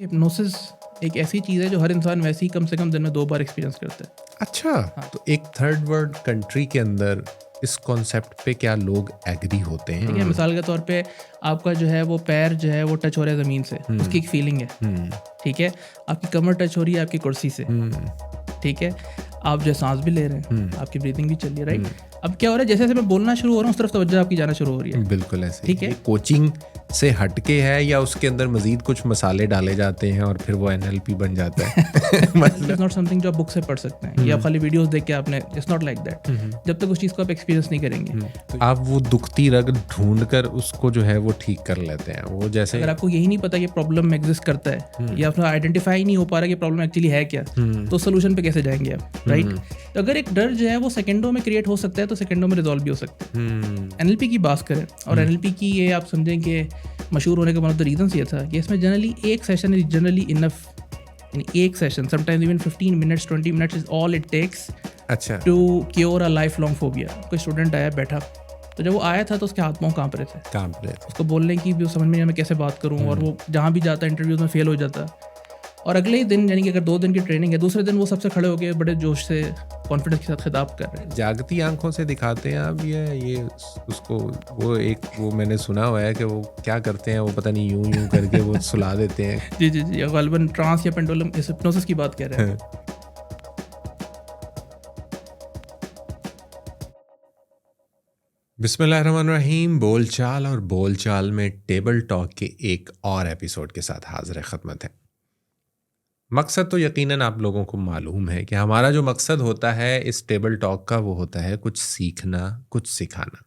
Hypnosis एक ऐसी चीज़ है जो हर इंसान वैसे ही कम से कम दिन में 2 बार एक्सपीरियंस करता है। अच्छा, हाँ। तो एक थर्ड वर्ल्ड कंट्री के अंदर इस कॉन्सेप्ट पे क्या लोग एग्री होते ठीक है, हैं? मिसाल के तौर पे आपका जो है वो पैर जो है वो टच हो रहा है ज़मीन से, उसकी एक फीलिंग है, हम्म ठीक है? आपकी कमर टच हो रही है आपकी कुर्सी से, हम्म ठीक है? आप जो है साँस भी ले रहे हैं, हम्म, आपकी ब्रीथिंग भी चल रही है, राइट? अब क्या हो रहा है, जैसे-जैसे मैं बोलना शुरू हो रहा हूँ उस तरफ तवज्जो आपकी जाना शुरू हो रही है, बिल्कुल ऐसे ही। ठीक है? ये कोचिंग से हटके है या उसके अंदर मजीद कुछ मसाले डाले जाते हैं और फिर वो एनएलपी बन जाता है? इट मतलब इज़ नॉट समथिंग जो आप बुक से पढ़ सकते हैं या खाली वीडियोज़ देख के आपने, इट्स नॉट लाइक दैट। जब तक उस चीज़ को आप एक्सपीरियंस नहीं करेंगे। तो आप वो दुखती रग ढूंढ कर उसको जो है वो ठीक कर लेते हैं, वो जैसे अगर आपको यही नहीं पता कि प्रॉब्लम एग्जिस्ट करता है या फिर आइडेंटिफाई नहीं हो पा रहा कि प्रॉब्लम एक्चुअली है क्या, तो सोल्यूशन पे कैसे जाएंगे आप, राइट? तो अगर एक डर जो है वो सेकंडों में क्रिएट हो सकता है तो सेकंडों में रिजॉल्व भी हो सकता है। एनएलपी की बात करें और एनएलपी की ये आप समझें कि मशहूर होने का वन ऑफ द रीजंस ये था कि इसमें जनरली एक सेशन इज जनरली इनफ, यानी एक session sometimes even 15 minutes 20 minutes is all it takes अच्छा to cure a life long phobia. कोई स्टूडेंट आया बैठा, तो जब वो आया था तो उसके हाथ पाँव कांप रहे थे, काम पे उसको बोलने की भी समझ में नहीं, मैं कैसे बात करूं, और वो जहाँ भी जाता इंटरव्यूज में फेल हो जाता। और अगले ही दिन, यानी कि अगर 2 दिन की ट्रेनिंग है, दूसरे दिन वो सबसे खड़े होकर बड़े जोश से कॉन्फिडेंस के साथ खिताब कर रहे हैं। जागती आंखों से दिखाते हैं आप ये उसको, वो मैंने सुना हुआ है कि वो क्या करते हैं, वो पता नहीं यूं यूं करके वो सुला देते हैं। जी जी जी, गालिबन ट्रांस या पेंडुलम इस हिप्नोसिस की बात कर रहे हैं। बिस्मिल्लाहिर्रहमानिर्रहीम। बोलचाल और बोलचाल में टेबल टॉक के एक और एपिसोड के साथ हाजिर खिदमत है। मकसद तो यकीनन आप लोगों को मालूम है कि हमारा जो मकसद होता है इस टेबल टॉक का, वो होता है कुछ सीखना, कुछ सिखाना।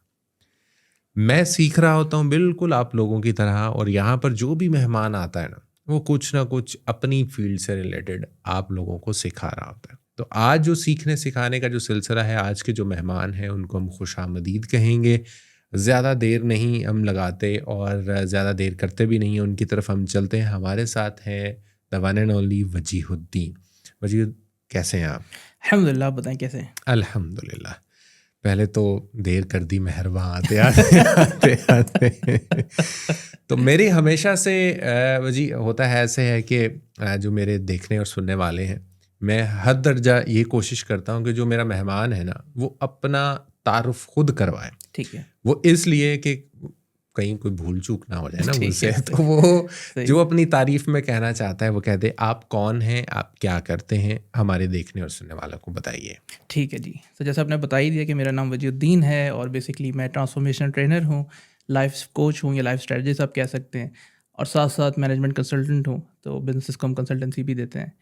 मैं सीख रहा होता हूँ बिल्कुल आप लोगों की तरह, और यहाँ पर जो भी मेहमान आता है वो कुछ ना कुछ अपनी फील्ड से रिलेटेड आप लोगों को सिखा रहा होता है। तो आज जो सीखने सिखाने का जो सिलसिला है, आज के जो मेहमान हैं उनको हम खुशामदीद कहेंगे। ज़्यादा देर नहीं हम लगाते और ज़्यादा देर करते भी नहीं हैं, उनकी तरफ हम चलते हैं। हमारे साथ हैं the one and only Wajihuddin. Wajih, कैसे हैं आप? अल्हम्दुलिल्लाह, आप बताएं कैसे हैं? अल्हम्दुलिल्लाह। पहले तो देर कर दी मेहरबान आते आते आते आते। तो मेरी हमेशा से वजी होता है, ऐसे है कि जो मेरे देखने और सुनने वाले हैं, मैं हद दर्जा ये कोशिश करता हूँ कि जो मेरा मेहमान है ना वो अपना तारुफ खुद करवाए। ठीक है, वो इसलिए कि कहीं कोई भूल चूक ना हो जाए ना ठीक मुझसे, है, तो वो सही जो है। अपनी तारीफ में कहना चाहता है वो कह दे। आप कौन हैं, आप क्या करते हैं, हमारे देखने और सुनने वालों को बताइए। ठीक है जी। तो जैसे आपने बता ही दिया कि मेरा नाम वजीहुद्दीन है और बेसिकली मैं ट्रांसफॉर्मेशन ट्रेनर हूँ, लाइफ कोच हूँ या लाइफ स्ट्रेटजिस्ट आप कह सकते हैं, और साथ साथ मैनेजमेंट कंसल्टेंट हूँ, तो बिजनेस को हम कंसल्टेंसी भी देते हैं।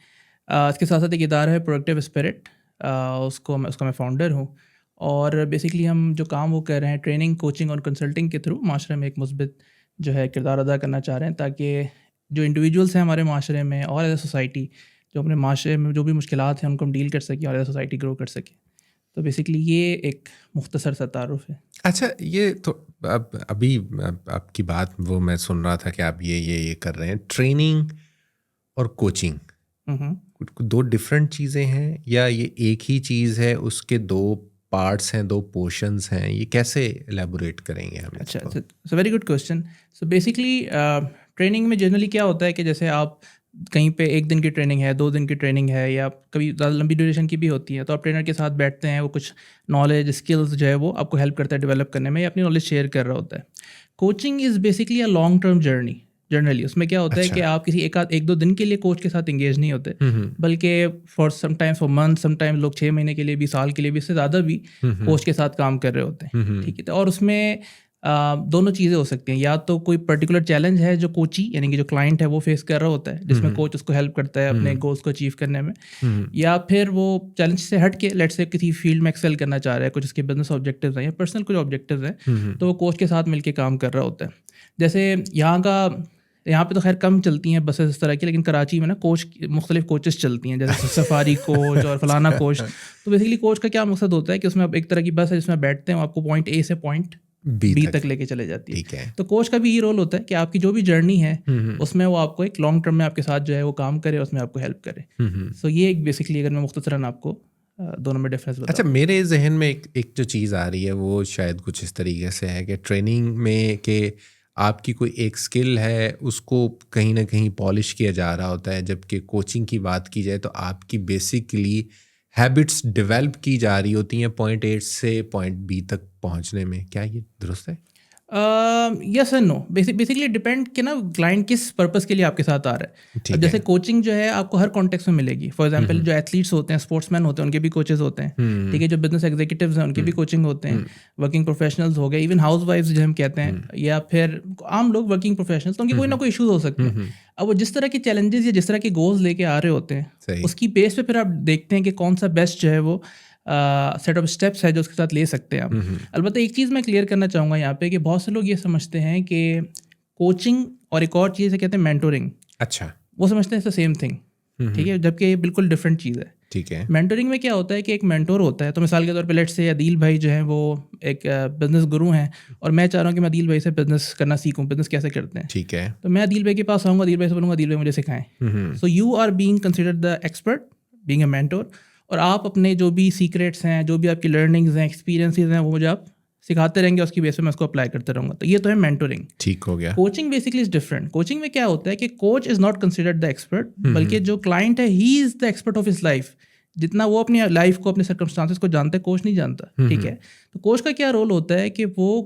इसके साथ साथ एक इदारा है प्रोडक्टिव स्पिरिट, उसका मैं फाउंडर हूँ। और बेसिकली हम जो काम वो कर रहे हैं ट्रेनिंग, कोचिंग और कंसल्टिंग के थ्रू माशरे में एक मुस्बित जो है किरदार अदा करना चाह रहे हैं, ताकि जो इंडिविजुअल्स हैं हमारे माशरे में और एज ए सोसाइटी, जो अपने माशरे में जो भी मुश्किलात हैं उनको हम डील कर सकें और एज ए सोसाइटी ग्रो कर सकें। तो बेसिकली ये एक मुख्तसर सा तारुफ है। अच्छा, ये तो अभी आपकी बात वो मैं सुन रहा था कि आप ये कर रहे हैं। ट्रेनिंग और कोचिंग हम्म। दो डिफरेंट चीज़ें हैं या ये एक ही चीज़ है, उसके दो पार्ट्स हैं, दो पोर्शंस हैं? ये कैसे एलेबोरेट करेंगे हम अच्छा, इसको? It's very good question. So basically training में जनरली क्या होता है कि जैसे आप कहीं पे 1 दिन की ट्रेनिंग है, 2 दिन की ट्रेनिंग है, या कभी ज़्यादा लंबी ड्यूरेशन की भी होती है, तो आप ट्रेनर के साथ बैठते हैं, वो कुछ नॉलेज स्किल्स जो है वो आपको हेल्प करता है डेवलप करने में, या अपनी नॉलेज शेयर कर रहा होता है। Coaching is basically a long term journey. Generally उसमें क्या होता है अच्छा। कि आप किसी एक दो दिन के लिए कोच के साथ इंगेज नहीं होते, बल्कि for sometimes for month, sometimes लोग 6 महीने के लिए भी, साल के लिए भी, इससे ज़्यादा भी कोच के साथ काम कर रहे होते हैं। ठीक है, तो और उसमें दोनों चीज़ें हो सकती हैं। या तो कोई पर्टिकुलर चैलेंज है जो कोची यानी कि जो क्लाइंट है वो फेस कर रहा होता है, जिसमें कोच उसको हेल्प करता है अपने गोल्स को अचीव करने में, या फिर वो चैलेंज से हट के लेट्स से किसी फील्ड में एक्सेल करना चाह रहा है, कुछ उसके बिजनेस ऑब्जेक्टिव्स हैं या पर्सनल कुछ ऑब्जेक्टिव्स हैं, तो वो कोच के साथ मिलकर काम कर रहा होता है। जैसे यहाँ पे तो खैर कम चलती हैं बसेस इस तरह की, लेकिन कराची में ना कोच मुख्तलिफ कोचेस चलती हैं, जैसे सफारी कोच और फलाना कोच। तो बेसिकली कोच का क्या मकसद होता है कि उसमें आप एक तरह की बस है जिसमें बैठते हैं, आपको पॉइंट ए से पॉइंट बी तक लेके चले जाती है। ठीक है। तो कोच का भी ये रोल होता है कि आपकी जो भी जर्नी है उसमें वो आपको एक लॉन्ग टर्म में आपके साथ जो है वो काम करे, उसमें आपको हेल्प करे। सो ये एक बेसिकली, अगर मैं मुख्तसरन आपको दोनों में डिफरेंस बताऊं। अच्छा, मेरे जहन में एक जो चीज़ आ रही है वो शायद कुछ इस तरीके से है कि ट्रेनिंग में कि आपकी कोई एक स्किल है उसको कहीं ना कहीं पॉलिश किया जा रहा होता है, जबकि कोचिंग की बात की जाए तो आपकी बेसिकली हैबिट्स डेवलप की जा रही होती हैं पॉइंट ए से पॉइंट बी तक पहुंचने में। क्या ये दुरुस्त है? Yes and no, basically depend कि ना क्लाइंट किस पर्पस के लिए आपके साथ आ रहा है। ठीक अब जैसे है। कोचिंग जो है आपको हर कॉन्टेक्स्ट में मिलेगी। फॉर एग्जांपल जो एथलीट्स होते हैं, स्पोर्ट्समैन होते हैं, उनके भी कोचेस होते हैं। ठीक है, जो बिजनेस एग्जीक्यूटिव्स हैं उनके भी कोचिंग होते हैं। वर्किंग प्रोफेशनल्स हो गए, इवन हाउस वाइफ्स जो हम कहते हैं, या फिर आम लोग वर्किंग प्रोफेशनल्स, तो उनके कोई ना कोई इशूज हो सकते हैं। अब वो जिस तरह के चैलेंजेस या जिस तरह के गोल्स लेके आ रहे होते हैं, सही। उसकी बेस पे फिर आप देखते हैं कि कौन सा बेस्ट जो है वो सेट ऑफ स्टेप्स है जो उसके साथ ले सकते हैं आप। अलबत्ता एक चीज़ मैं क्लियर करना चाहूँगा यहाँ पे कि बहुत से लोग ये समझते हैं कि कोचिंग और एक और चीज़ है कहते हैं मेंटोरिंग, अच्छा। वो समझते हैं सेम थिंग। ठीक है, जबकि ये बिल्कुल डिफरेंट चीज़ है। ठीक है। मेंटोरिंग में क्या होता है कि एक मेंटोर होता है, तो मिसाल के तौर पे लेट्स से अदील भाई जो हैं वो एक बिजनेस गुरु हैं और मैं चाह रहा हूँ कि मैं अदील भाई से बिजनेस करना सीखूँ, बिजनेस कैसे करते हैं। ठीक है। तो मैं अदील भाई के पास आऊँगा, अदील भाई से बोलूँगा अदील भाई मुझे सिखाएं। So you are being considered the expert, being a mentor, और आप अपने जो भी सीक्रेट्स हैं, जो भी आपकी लर्निंग्स हैं, एक्सपीरियंसेस हैं, वो मुझे आप सिखाते रहेंगे, उसकी बेस पे मैं उसको अप्लाई करते रहूँगा। तो ये तो है मेंटोरिंग। ठीक हो गया। Coaching basically is different. Coaching में क्या होता है कि coach is not considered the expert, बल्कि जो क्लाइंट है he is the expert of his life. जितना वो अपनी लाइफ को, अपने सर्कमस्टांसेस को जानता है, कोच नहीं जानता। ठीक है, तो कोच का क्या रोल होता है कि वो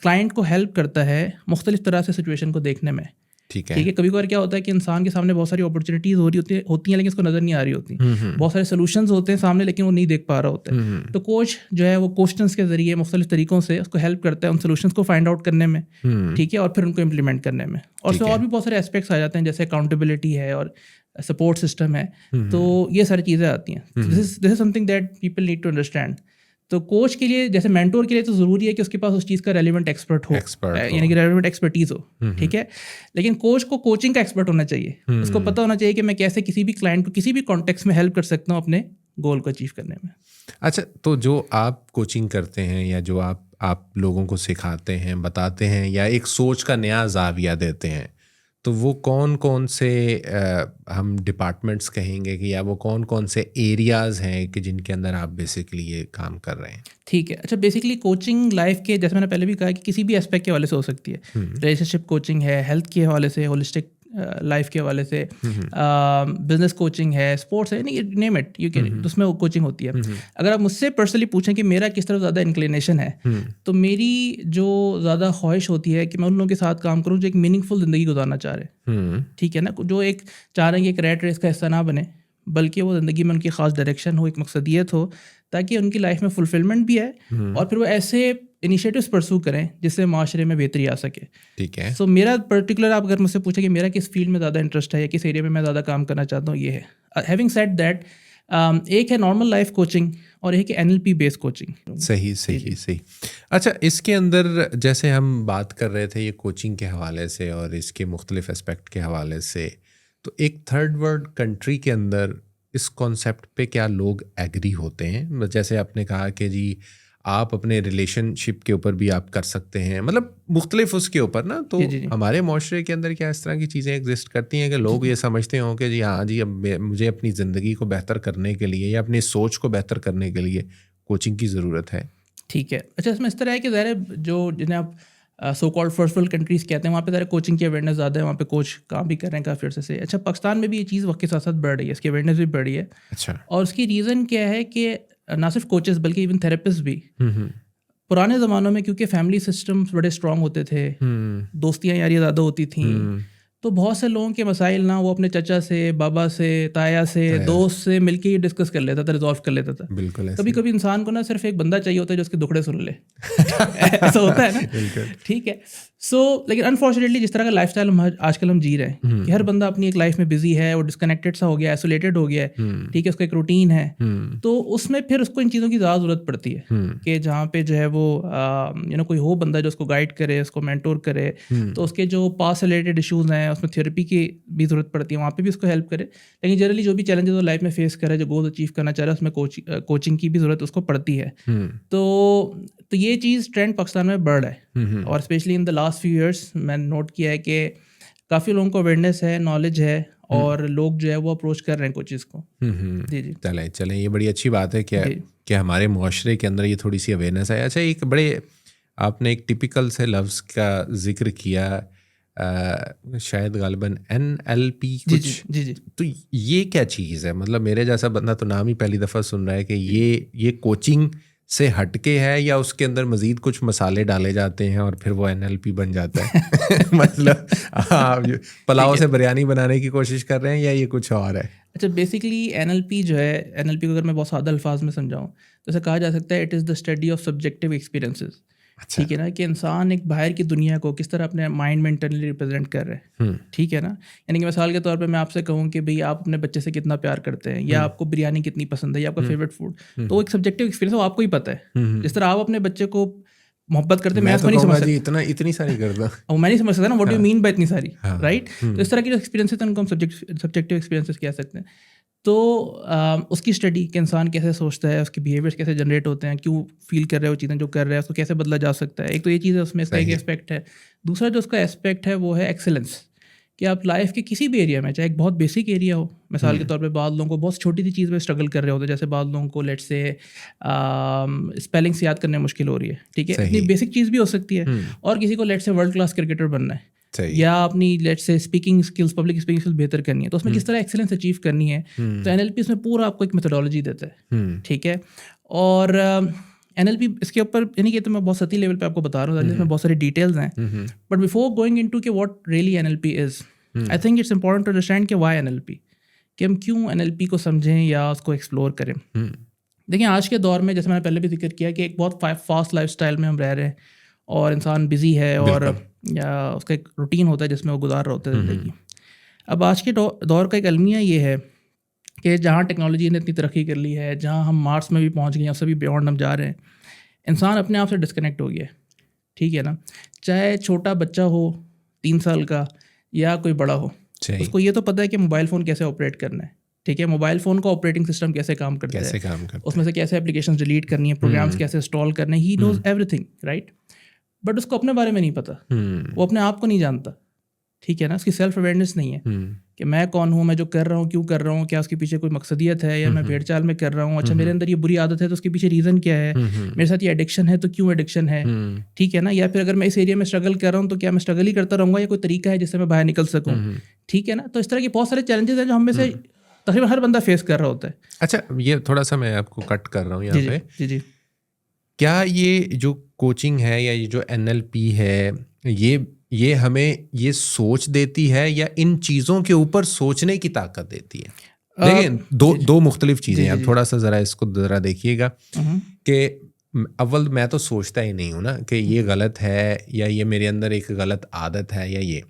क्लाइंट को हेल्प करता है मुख्तलिफ तरह से सिचुएशन को देखने में। ठीक है। ठीक है, कभी कभार क्या होता है कि इंसान के सामने बहुत सारी अपॉर्चुनिटीज़ हो रही होती हैं लेकिन उसको नज़र नहीं आ रही होती। बहुत सारे सोल्यूशंस होते हैं सामने लेकिन वो नहीं देख पा रहा होता है। तो कोच जो है वो क्वेश्चंस के जरिए मुख्तलिफ तरीकों से उसको हेल्प करता है उन सोल्यूशंस को फाइंड आउट करने में। ठीक है, और फिर उनको इम्प्लीमेंट करने में। और उसमें और भी बहुत सारे एस्पेक्ट्स आ जाते हैं, जैसे अकाउंटेबिलिटी है और सपोर्ट सिस्टम है। तो ये सारी चीज़ें आती हैं। This is something that people need to understand. तो कोच के लिए, जैसे मेंटोर के लिए, तो ज़रूरी है कि उसके पास उस चीज़ का रेलिवेंट एक्सपर्ट हो, यानी कि रेलिवेंट एक्सपर्टीज हो। ठीक है, लेकिन कोच को कोचिंग का एक्सपर्ट होना चाहिए। उसको पता होना चाहिए कि मैं कैसे किसी भी क्लाइंट को किसी भी कॉन्टेक्स्ट में हेल्प कर सकता हूँ अपने गोल को अचीव करने में। अच्छा, तो जो आप कोचिंग करते हैं या जो आप लोगों को सिखाते हैं, बताते हैं, या एक सोच का नया जाविया देते हैं, तो वो कौन कौन से हम डिपार्टमेंट्स कहेंगे कि, या वो कौन कौन से एरियाज़ हैं कि जिनके अंदर आप बेसिकली ये काम कर रहे हैं? ठीक है, अच्छा, बेसिकली कोचिंग लाइफ के, जैसे मैंने पहले भी कहा, कि किसी भी एस्पेक्ट के हवाले से हो सकती है। रिलेशनशिप कोचिंग है, हेल्थ के हवाले से, होलिस्टिक लाइफ के हवाले से, बिजनेस कोचिंग है, स्पोर्ट्स है, नहीं, नेम इट, यू कैन, उसमें वो कोचिंग होती है। अगर आप मुझसे पर्सनली पूछें कि मेरा किस तरफ ज़्यादा इंक्लिनेशन है, तो मेरी जो ज़्यादा ख्वाहिश होती है कि मैं उन लोगों के साथ काम करूँ जो एक मीनिंगफुल ज़िंदगी गुजारना चाह रहे हैं। ठीक है ना, जो एक चाह रहे हैं कि एक रैट रेस का हिस्सा ना बने, बल्कि वो ज़िंदगी में उनकी ख़ास डायरेक्शन हो, एक मकसदियत हो, ताकि उनकी लाइफ में फुलफिलमेंट भी है और फिर वो ऐसे इनिशिएटिव्स परसू करें जिससे माशरे में बेहतरी आ सके। ठीक है। सो मेरा पर्टिकुलर, आप अगर मुझसे पूछे कि मेरा किस फील्ड में ज़्यादा इंटरेस्ट है या किस एरिया में मैं ज़्यादा काम करना चाहता हूँ, ये है। हैविंग सेड दैट, एक है नॉर्मल लाइफ कोचिंग और एक है NLP बेस्ड कोचिंग। सही सही सही। अच्छा, इसके अंदर जैसे हम बात कर रहे थे ये कोचिंग के हवाले से और इसके मुख्तलिफ एस्पेक्ट के हवाले से, तो एक थर्ड वर्ल्ड कंट्री के अंदर इस कॉन्सेप्ट पे क्या लोग एग्री होते हैं? जैसे आपने कहा कि जी आप अपने रिलेशनशिप के ऊपर भी आप कर सकते हैं, मतलब मुख्तलिफ उसके ऊपर ना, तो जी। हमारे माशरे के अंदर क्या इस तरह की चीज़ें एग्जिस्ट करती हैं कि लोग ये समझते हों कि जी हाँ जी, अब मुझे अपनी ज़िंदगी को बेहतर करने के लिए या अपनी सोच को बेहतर करने के लिए कोचिंग की ज़रूरत है? ठीक है, अच्छा, इसमें इस तरह है कि ज़ाहिर है जो जिन्हें आप so called first world countries कहते हैं, वहाँ पे ज़रा कोचिंग की अवेयरनेस ज़्यादा है, वहाँ पे कोच काम भी कर रहे हैं काफ़ी अर्से से। अच्छा, पाकिस्तान में भी ये चीज़ वक्त के साथ साथ बढ़ रही है, इसकी अवेयरनेस भी बढ़ रही है। अच्छा। और उसकी रीज़न क्या है कि ना सिर्फ कोचेस बल्कि इवन थेरेपिस्ट भी पुराने ज़मानों में, क्योंकि फैमिली सिस्टम्स बड़े स्ट्रॉन्ग होते थे, दोस्तियाँ यारियाँ ज़्यादा होती थी, तो बहुत से लोगों के मसाइल ना वो अपने चचा से, बाबा से, ताया से, दोस्त से मिलके ही डिस्कस कर लेता था, रिजॉल्व कर लेता था। बिल्कुल। कभी कभी इंसान को ना सिर्फ एक बंदा चाहिए होता है जो उसके दुखड़े सुन ले। ऐसा होता है ना। ठीक है, लेकिन अनफॉर्चुनेटली जिस तरह का लाइफस्टाइल आजकल हम जी रहे हैं कि हर बंदा अपनी एक लाइफ में बिजी है, वो डिस्कनेक्टेड सा हो गया, आइसोलेटेड हो गया है। ठीक है, उसका एक रूटीन है, तो उसमें फिर उसको इन चीज़ों की ज़्यादा ज़रूरत पड़ती है कि जहाँ पे जो है वो कोई हो बंदा जो उसको गाइड करे, उसको मेंटोर करे। तो उसके जो पास रिलेटेड इशूज़ हैं उसमें थेरेपी की भी ज़रूरत पड़ती है, वहाँ पे भी उसको हेल्प करे। लेकिन जनरली जो भी चैलेंजेस वो लाइफ में फेस करे, जो गोल अचीव करना चाह रहा है, उसमें कोचिंग की भी ज़रूरत उसको पड़ती है। तो ये चीज़ ट्रेंड पाकिस्तान में बढ़ रहा है, और specially in the last few years मैंने नोट किया है कि काफ़ी लोगों को अवेयरनेस है, नॉलेज है, और लोग जो है वो अप्रोच कर रहे हैं कोचेज़ को। जी। चलें, ये बड़ी अच्छी बात है कि हमारे मुआशरे के अंदर ये थोड़ी सी अवेयरनेस है। अच्छा, एक बड़े आपने एक टिपिकल से लफ्ज़ का जिक्र किया, शायद गालिबन NLP कुछ। जी। तो ये क्या चीज़ है? मतलब मेरे जैसा बंदा तो नाम ही पहली दफ़ा सुन रहा है कि ये कोचिंग से हटके है या उसके अंदर मज़ीद कुछ मसाले डाले जाते हैं और फिर वो NLP बन जाता है। मतलब आप पुलाव से बिरयानी बनाने की कोशिश कर रहे हैं या ये कुछ और है? अच्छा, बेसिकली NLP जो है, NLP को अगर मैं बहुत सादा अल्फाज में समझाऊँ तो ऐसा कहा जा सकता है, it is the study of subjective experiences. ठीक है ना, कि इंसान एक बाहर की दुनिया को किस तरह अपने माइंड में इंटरनली रिप्रेजेंट कर रहे हैं। ठीक है ना, यानी कि मिसाल के तौर पे मैं आपसे कहूँ कि भाई आप अपने बच्चे से कितना प्यार करते हैं, या आपको बिरयानी कितनी पसंद है, या आपका फेवरेट फूड, तो एक सब्जेक्टिव एक्सपीरियंस वो आपको ही पता है। जिस तरह आप अपने बच्चे को मोहब्बत करते हैं, मैं तो नहीं समझ सकता, इतनी सारी कर दो, और मैं नहीं समझ सकता ना what do you mean by इतनी सारी, राइट। तो इस तरह की जो एक्सपीरियंसेस हैं उनको हम सब्जेक्टिव एक्सपीरियंसेस कह सकते हैं। तो उसकी स्टडी कि इंसान कैसे सोचता है, उसके बिहेवियर्स कैसे जनरेट होते हैं, क्यों फील कर रहे हो चीज़ें जो कर रहे हैं, उसको कैसे बदला जा सकता है। एक तो ये चीज़ है, उसमें इसका एक एस्पेक्ट है। दूसरा जो उसका एस्पेक्ट है वो है एक्सेलेंस, कि आप लाइफ के किसी भी एरिया में, चाहे एक बहुत बेसिक एरिया हो, मिसाल के तौर पे बाद लोगों को बहुत छोटी सी चीज़ में स्ट्रगल कर रहे होते हैं, जैसे बाद लोगों को लेट्स से स्पेलिंग से याद करने में मुश्किल हो रही है, ठीक है, इतनी बेसिक चीज़ भी हो सकती है। और किसी को let's say world class cricketer बनना है, या अपनी let's say speaking skills, public speaking skills बेहतर करनी है, तो उसमें किस तरह एक्सेलेंस अचीव करनी है, तो NLP इसमें पूरा आपको एक मेथोडोलॉजी देता है। ठीक है, और NLP इसके ऊपर, यानी कि तो मैं बहुत सती लेवल पे आपको बता रहा हूँ, जिसमें बहुत सारी डिटेल्स हैं, बट बिफोर गोइंग इनटू कि what really NLP is, I think it's important to understand कि व्हाई NLP, कि हम क्यों NLP को समझें या उसको एक्सप्लोर करें। देखिए, आज के दौर में, जैसे मैंने पहले भी जिक्र किया, कि एक बहुत फास्ट लाइफस्टाइल में हम रह रहे हैं, और इंसान बिजी है, और या उसका एक रूटीन होता है जिसमें वो गुजार रहा होता है ज़िंदगी। अब आज के दौर का एक अलमिया ये है कि जहाँ टेक्नोलॉजी ने इतनी तरक्की कर ली है, जहाँ हम मार्स में भी पहुँच गए हैं, उससे भी बियॉन्ड हम जा रहे हैं, इंसान अपने आप से डिस्कनेक्ट हो गया है। ठीक है ना, चाहे छोटा बच्चा हो 3 साल का या कोई बड़ा हो, उसको ये तो पता है कि मोबाइल फ़ोन कैसे ऑपरेट करना है। ठीक है, मोबाइल फ़ोन का ऑपरेटिंग सिस्टम कैसे काम करता है, उसमें से कैसे एप्लीकेशन डिलीट करनी है, प्रोग्राम्स कैसे इंस्टॉल करने, he knows everything, right. But उसको अपने बारे में नहीं पता, वो अपने आप को नहीं जानता। ठीक है ना, उसकी सेल्फ अवेयरनेस नहीं है कि मैं कौन हूँ, मैं जो कर रहा हूँ क्यों कर रहा हूँ, क्या उसके पीछे कोई मकसदियत है, या मैं भेड़ चाल में कर रहा हूँ, अच्छा मेरे अंदर ये बुरी आदत है तो उसके पीछे रीज़न क्या है, मेरे साथ ये एडिक्शन है तो क्यों एडिक्शन है। ठीक है ना, या फिर अगर मैं इस एरिया में स्ट्रगल कर रहा हूँ तो क्या मैं स्ट्रगल ही करता रहूँगा, या कोई तरीका है जिससे मैं बाहर निकल सकूँ। ठीक है ना, तो इस तरह के बहुत सारे चैलेंजेस हैं जो हम में से तकरीबन हर बंदा फेस कर रहा होता है। अच्छा, ये थोड़ा सा मैं आपको कट कर रहा हूँ यहाँ पे। जी, क्या ये जो कोचिंग है या ये जो NLP है, ये हमें ये सोच देती है या इन चीज़ों के ऊपर सोचने की ताकत देती है? देखिए, दो मुख्तलिफ चीज़ें हैं। थोड़ा सा ज़रा इसको ज़रा देखिएगा कि अव्वल मैं तो सोचता ही नहीं हूँ ना कि ये गलत है या ये मेरे अंदर एक गलत आदत है, या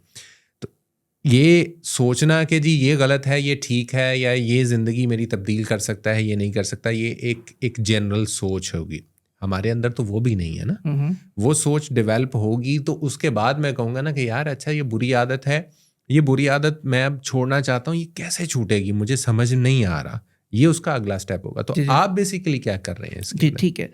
ये सोचना कि जी ये गलत है, ये ठीक है, या ये ज़िंदगी मेरी तब्दील कर सकता है, ये नहीं कर सकता, ये एक जनरल सोच होगी। हमारे अंदर तो वो भी नहीं है ना। वो सोच डेवलप होगी तो उसके बाद मैं कहूँगा ना कि यार अच्छा, ये बुरी आदत है, ये बुरी आदत मैं अब छोड़ना चाहता हूँ, ये कैसे छूटेगी, मुझे समझ नहीं आ रहा। ये उसका अगला स्टेप होगा। तो आप बेसिकली क्या कर रहे हैं इसके? जी, ठीक है।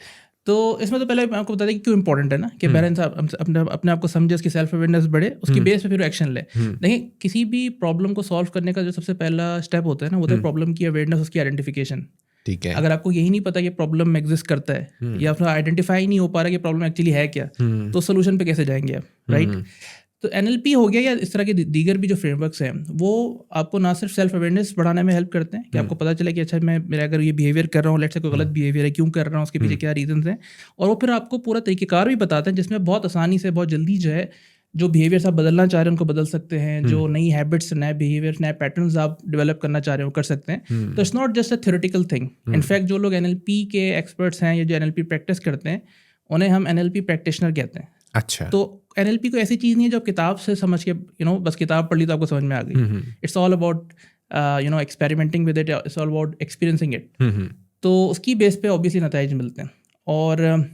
तो इसमें तो पहले मैं आपको बता दें कि क्यों इंपॉर्टेंट है ना, कि पेरेंट्स अपने आप को समझे, उसकी सेल्फ अवेयरनेस बढ़े, उसकी बेस पे फिर एक्शन ले। देखिए, किसी भी प्रॉब्लम को सॉल्व करने का जो सबसे पहला स्टेप होता है ना, वो होता है प्रॉब्लम की अवेयरनेस, उसकी आइडेंटिफिकेशन। ठीक है, अगर आपको यही नहीं पता कि प्रॉब्लम एग्जिस्ट करता है, या फिर आइडेंटिफाई नहीं हो पा रहा कि प्रॉब्लम एक्चुअली है क्या, तो सोल्यूशन पे कैसे जाएंगे आप, राइट। तो NLP हो गया या इस तरह के दीगर भी जो फ्रेमवर्क्स हैं, वो आपको ना सिर्फ सेल्फ अवेयरनेस बढ़ाने में हेल्प करते हैं कि आपको पता चले कि अच्छा मेरा अगर ये बिहेवियर कर रहा हूँ, लेट्स से कोई गलत बिहेवियर है, क्यों कर रहा हूँ, उसके पीछे क्या रीजंस हैं, और वो फिर आपको पूरा तरीक़ेकार भी बताते हैं जिसमें बहुत आसानी से, बहुत जल्दी जो है, जो बिहेवियर्स आप बदलना चाह रहे हैं उनको बदल सकते हैं, जो नई हैबिट्स, नए बिहेवियर, नए पैटर्न्स आप डेवलप करना चाह रहे हो कर सकते हैं। तो it's not just a theoretical thing. In fact जो लोग NLP के एक्सपर्ट्स हैं या जो NLP प्रैक्टिस करते हैं, उन्हें हम NLP प्रैक्टिशनर कहते हैं। अच्छा, तो NLP को ऐसी चीज़ नहीं है जो आप किताब से समझ के बस किताब पढ़ ली तो आपको समझ में आ गई। It's all about experimenting with it, it's all about experiencing it. तो उसकी बेस पे ऑब्वियसली नताइज मिलते हैं। और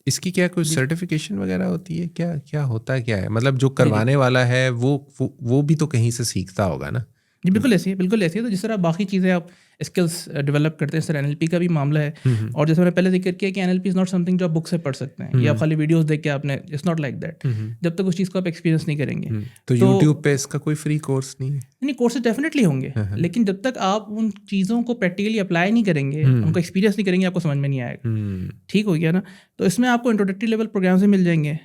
इसकी क्या कोई सर्टिफिकेशन वगैरह होती है? क्या होता है, क्या है? मतलब जो करवाने वाला है वो भी तो कहीं से सीखता होगा ना। जी बिल्कुल ऐसी है, बिल्कुल ऐसी है। तो जिस तरह बाकी चीज़ें आप स्किल्स डेवलप करते हैं, इस तरह एनएलपी का भी मामला है। और जैसे मैंने पहले जिक्र किया कि एनएलपी इज़ नॉट समथिंग जो आप बुक से पढ़ सकते हैं या खाली वीडियोस देख के आपने, इट्स नॉट लाइक दैट। जब तक उस चीज़ को आप एक्सपीरियंस नहीं करेंगे। तो यूट्यूब पे इसका कोई फ्री कोर्स नहीं है? नहीं, कोर्सेज डेफिनेटली होंगे, लेकिन जब तक आप उन चीज़ों को प्रैक्टिकली अप्लाई नहीं करेंगे, उनको एक्सपीरियंस नहीं करेंगे, आपको समझ में नहीं आएगा। ठीक हो गया ना? तो इसमें आपको इंट्रोडक्टरी लेवल प्रोग्राम से मिल जाएंगे,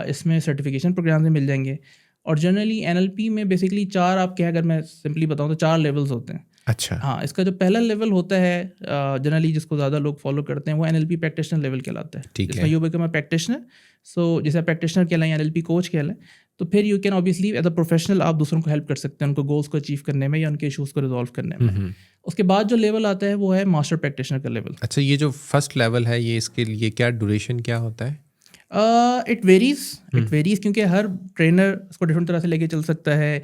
इसमें सर्टिफिकेशन प्रोग्राम से मिल जाएंगे। और जनरली एनएलपी में बेसिकली 4, आप क्या, अगर मैं सिंपली बताऊँ तो 4 लेवल्स होते हैं। अच्छा। हाँ, इसका जो पहला लेवल होता है जनरली जिसको ज़्यादा लोग फॉलो करते हैं, वो एनएलपी प्रैक्टिशनर लेवल कहलाता है। ठीक जिसमें you become a practitioner. So जैसे प्रैक्टिशनर कहलाएं, एनएलपी कोच कहलाएं, तो फिर you can obviously as a professional आप दूसरों को हेल्प कर सकते हैं उनको गोल्स को अचीव करने में या उनके इशूज़ को रिजॉल्व करने में। उसके बाद जो लेवल आता है वो है मास्टर प्रैक्टिशनर का लेवल। अच्छा, ये जो फर्स्ट लेवल है, ये इसके लिए क्या ड्यूरेशन क्या होता है? इट वेरीज क्योंकि हर ट्रेनर इसको डिफरेंट तरह से लेके चल सकता है।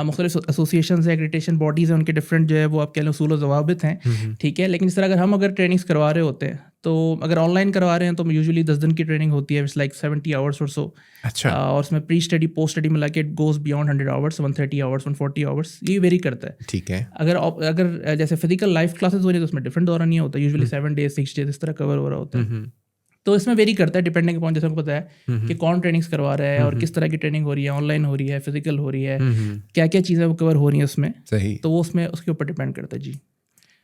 मुख्तलिफ एसोसिएशन है, एक्रेडिटेशन बॉडीज़ हैं, उनके डिफरेंट जो है वो आप कह लो उसूल और ज़वाबित हैं। ठीक है, लेकिन इस तरह अगर ट्रेनिंग्स करवा रहे होते हैं, तो अगर ऑनलाइन करवा रहे हैं तो यूजुअली 10 दिन की ट्रेनिंग होती है, इट्स लाइक 70 आवर्स और सो। अच्छा। और उसमें प्री स्टडी पोस्ट स्टडी मिला के it goes beyond 100 hours, 130 hours, 140 hours, ये वेरी करता है। ठीक है। अगर जैसे फिजिकल लाइफ क्लासेस हो रही है तो उसमें डिफरेंट दौरान नहीं होता, यूजुअली 7 डेज 6 डेज इस तरह कवर हो रहा होता है। तो इसमें वेरी करता है डिपेंडिंग अपॉन, जैसे आपको पता है कि कौन ट्रेनिंग्स करवा रहा है और किस तरह की ट्रेनिंग हो रही है, ऑनलाइन हो रही है, फिजिकल हो रही है, क्या क्या चीज़ें वो कवर हो रही हैं उसमें। सही। तो वो उसमें उसके ऊपर डिपेंड करता है। जी,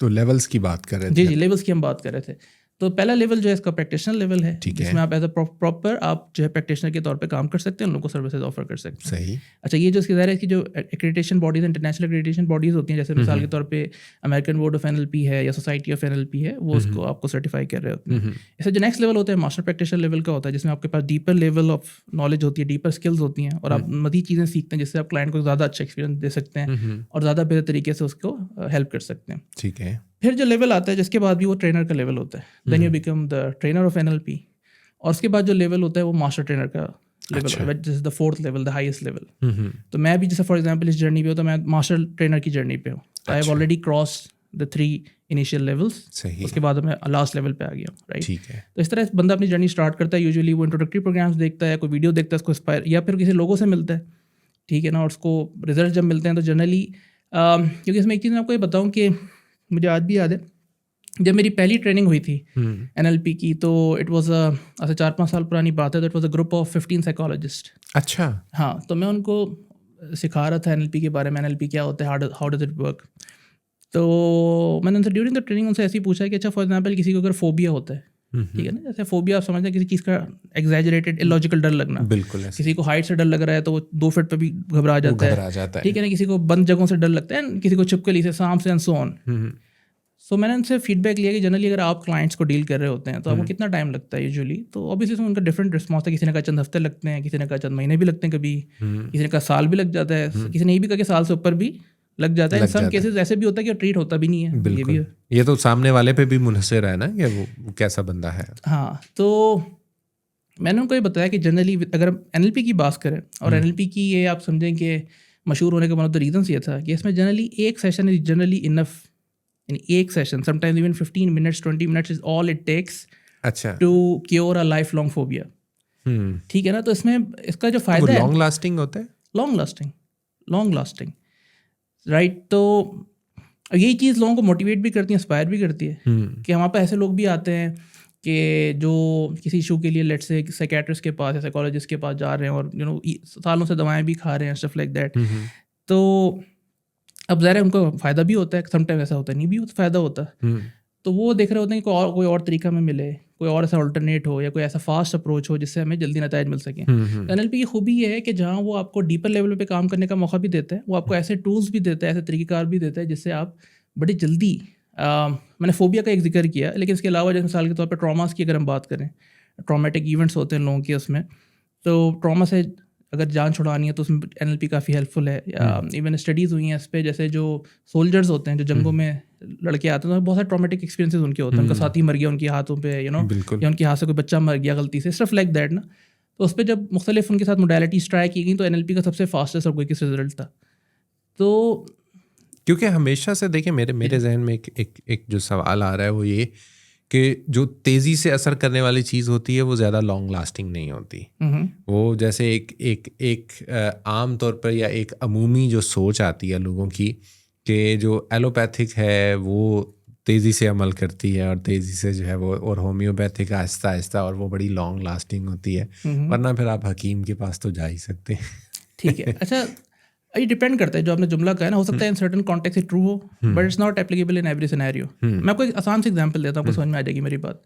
तो लेवल्स की बात कर रहे थे? जी, लेवल्स की हम बात कर रहे थे। तो पहला लेवल जो है इसका प्रैक्टिशनर लेवल है, जिसमें आप एज अ प्रॉपर आप जो है प्रैक्टिशनर के तौर पे काम कर सकते हैं, उन लोगों को सर्विसेज ऑफर कर सकते हैं। सही। अच्छा, ये जो इसकी ज़ाहिर है कि जो accreditation bodies, international accreditation bodies होती हैं, जैसे मिसाल के तौर पे अमेरिकन बोर्ड ऑफ एनएलपी है या सोसाइटी ऑफ एनएलपी है, वो उसको आपको सर्टिफाई कर रहे होते हैं। इससे जो नेक्स्ट लेवल होता है मास्टर प्रैक्टिशनर लेवल का होता है, जिसमें आपके पास डीपर लेवल ऑफ नॉलेज होती है, डीपर स्किल्स होती हैं, और आप मज़ीद चीज़ें सीखते हैं जिससे आप क्लाइंट को ज़्यादा अच्छा एक्सपीरियंस दे सकते हैं और ज़्यादा बेहतर तरीके से उसको हेल्प कर सकते हैं। ठीक है। फिर जो लेवल आता है जिसके बाद भी वो ट्रेनर का लेवल होता है, then you become the trainer of NLP. और उसके बाद जो लेवल होता है वो मास्टर ट्रेनर का लेवल है, this is the 4th level, the highest level. तो मैं भी जैसे फॉर एग्जांपल इस जर्नी पे हूँ, तो मैं मास्टर ट्रेनर की जर्नी पे हूँ। I have already cross the 3 initial levels. उसके बाद मैं लास्ट लेवल पे आ गया हूँ, राइट। ठीक है। तो इस तरह बंदा अपनी जर्नी स्टार्ट करता है। यूजुअली वो इंट्रोडक्टरी प्रोग्राम्स देखता है, कोई वीडियो देखता है, उसको इंस्पायर, या फिर किसी लोगों से मिलता है, ठीक है ना। और उसको रिजल्ट जब मिलते हैं तो जनरली, क्योंकि इसमें एक चीज़ मैं आपको ये बताऊँ कि मुझे आज भी याद है, जब मेरी पहली ट्रेनिंग हुई थी एनएलपी की, तो इट वाज ऐसे 4-5 साल पुरानी बात है, तो it was a group of 15 psychologist. अच्छा। हाँ, तो मैं उनको सिखा रहा था एनएलपी के बारे में, एनएलपी क्या होता है, हाउ डज इट वर्क। तो मैंने उनसे ड्यूरिंग द ट्रेनिंग उनसे ऐसे ही पूछा कि अच्छा फॉर एग्जाम्पल किसी को अगर फोबिया होता है, ठीक है ना, जैसे फोबिया आप समझते हैं किसी चीज़ का एग्जैजरेटेड इलॉजिकल डर लगना। बिल्कुल। किसी को हाइट से डर लग रहा है तो वो 2 फीट पे भी घबरा जाता है, ठीक है ना। किसी को बंद जगहों से डर लगता है, किसी को छिपकली से, सांप से, एंड सो ऑन। सो मैंने उनसे फीडबैक लिया कि जनरली अगर आप क्लाइंट्स को डील कर रहे होते हैं तो आपको कितना टाइम लगता है यूजुअली। तो ऑब्वियसली उसमें उनका डिफरेंट रिस्पॉन्स है। किसी ने कहा चंद हफ्ते लगते हैं, किसी ने कहा चंद महीने भी लगते हैं, कभी किसी ने कहा साल भी लग जाता है, किसी ने ये भी कहा कि साल से ऊपर भी लग जाता है। इन सम केसेस ऐसे भी होता है कि ट्रीट होता भी नहीं है। ये भी है। ये तो सामने वाले पे भी मुनहसर है ना कि वो कैसा बंदा है। हाँ, तो मैंने उनको ये बताया कि जनरली अगर एनएलपी की बात करें, और एनएलपी की ये आप समझें कि मशहूर होने का वन ऑफ द रीजंस ये था कि इसमें जनरली एक सेशन इज जनरली इनफ। एक session, sometimes even 15 minutes 20 minutes is all it takes to cure a life long phobia. ठीक है ना। तो इसमें इसका जो फायदा है, लॉन्ग लास्टिंग होता है, लॉन्ग लास्टिंग, राइट। तो यही चीज़ लोगों को मोटिवेट भी करती है, इंस्पायर भी करती है कि हमारे पास ऐसे लोग भी आते हैं कि जो किसी इशू के लिए लेट्स से साइकियाट्रिस्ट के पास या साइकोलॉजिस्ट के पास जा रहे हैं और सालों से दवाएं भी खा रहे हैं, स्टफ लाइक दैट। तो अब ज़ाहिर है उनको फ़ायदा भी होता है, समटाइम ऐसा होता है नहीं भी होता, फ़ायदा होता है। तो वो देख रहे होते हैं कि कोई और तरीका में मिले, कोई और ऐसा अल्टरनेट हो या कोई ऐसा फास्ट अप्रोच हो जिससे हमें जल्दी नतायज मिल सकें। एनएलपी की खूबी ये है कि जहाँ वो आपको डीपर लेवल पे काम करने का मौका भी देता है, वो आपको ऐसे टूल्स भी देता है, ऐसे तरीक़ेकार भी देता है जिससे आप बड़ी जल्दी, मैंने फोबिया का एक जिक्र किया, लेकिन इसके अलावा जैसे मिसाल के तौर पर ट्रॉमास की अगर हम बात करें, ट्रॉमेटिक इवेंट्स होते हैं लोगों के उसमें, तो ट्रॉमा से अगर जान छुड़ानी है तो उसमें एनएलपी काफ़ी हेल्पफुल है। इवन स्टडीज़ हुई हैं इस पे, जैसे जो सोल्जर्स होते हैं जो जंगों में लड़के आते हैं तो बहुत सारे ट्रॉमेटिक एक्सपीरियंसेस उनके होते हैं, उनका साथी मर गया उनके हाथों पे, या उनके हाथ से कोई बच्चा मर गया गलती से, स्टफ लाइक दैट ना। तो उस पर जब मुख्तलिफ उनके साथ मोडालिटीज़ ट्राई की गई तो एनएलपी का सबसे फास्टेस्ट और क्विकेस्ट रिजल्ट था। तो क्योंकि हमेशा से देखिए मेरे जहन में एक जो सवाल आ रहा है वो ये कि जो तेज़ी से असर करने वाली चीज़ होती है वो ज़्यादा लॉन्ग लास्टिंग नहीं होती। वो जैसे एक आम तौर पर या एक अमूमी जो सोच आती है लोगों की कि जो एलोपैथिक है वो तेज़ी से अमल करती है और तेज़ी से जो है वो, और होम्योपैथिक आहिस्ता आहिस्ता, और वो बड़ी लॉन्ग लास्टिंग होती है। वरना फिर आप हकीम के पास तो जा ही सकते हैं। ठीक है। अच्छा, ये डिपेंड करता है, जो आपने जुमला कहा है ना, हो सकता है in certain context it true हो, but it's not applicable in every scenario. मैं आपको एक आसान सी एग्जांपल देता हूँ, आपको समझ में आ जाएगी मेरी बात।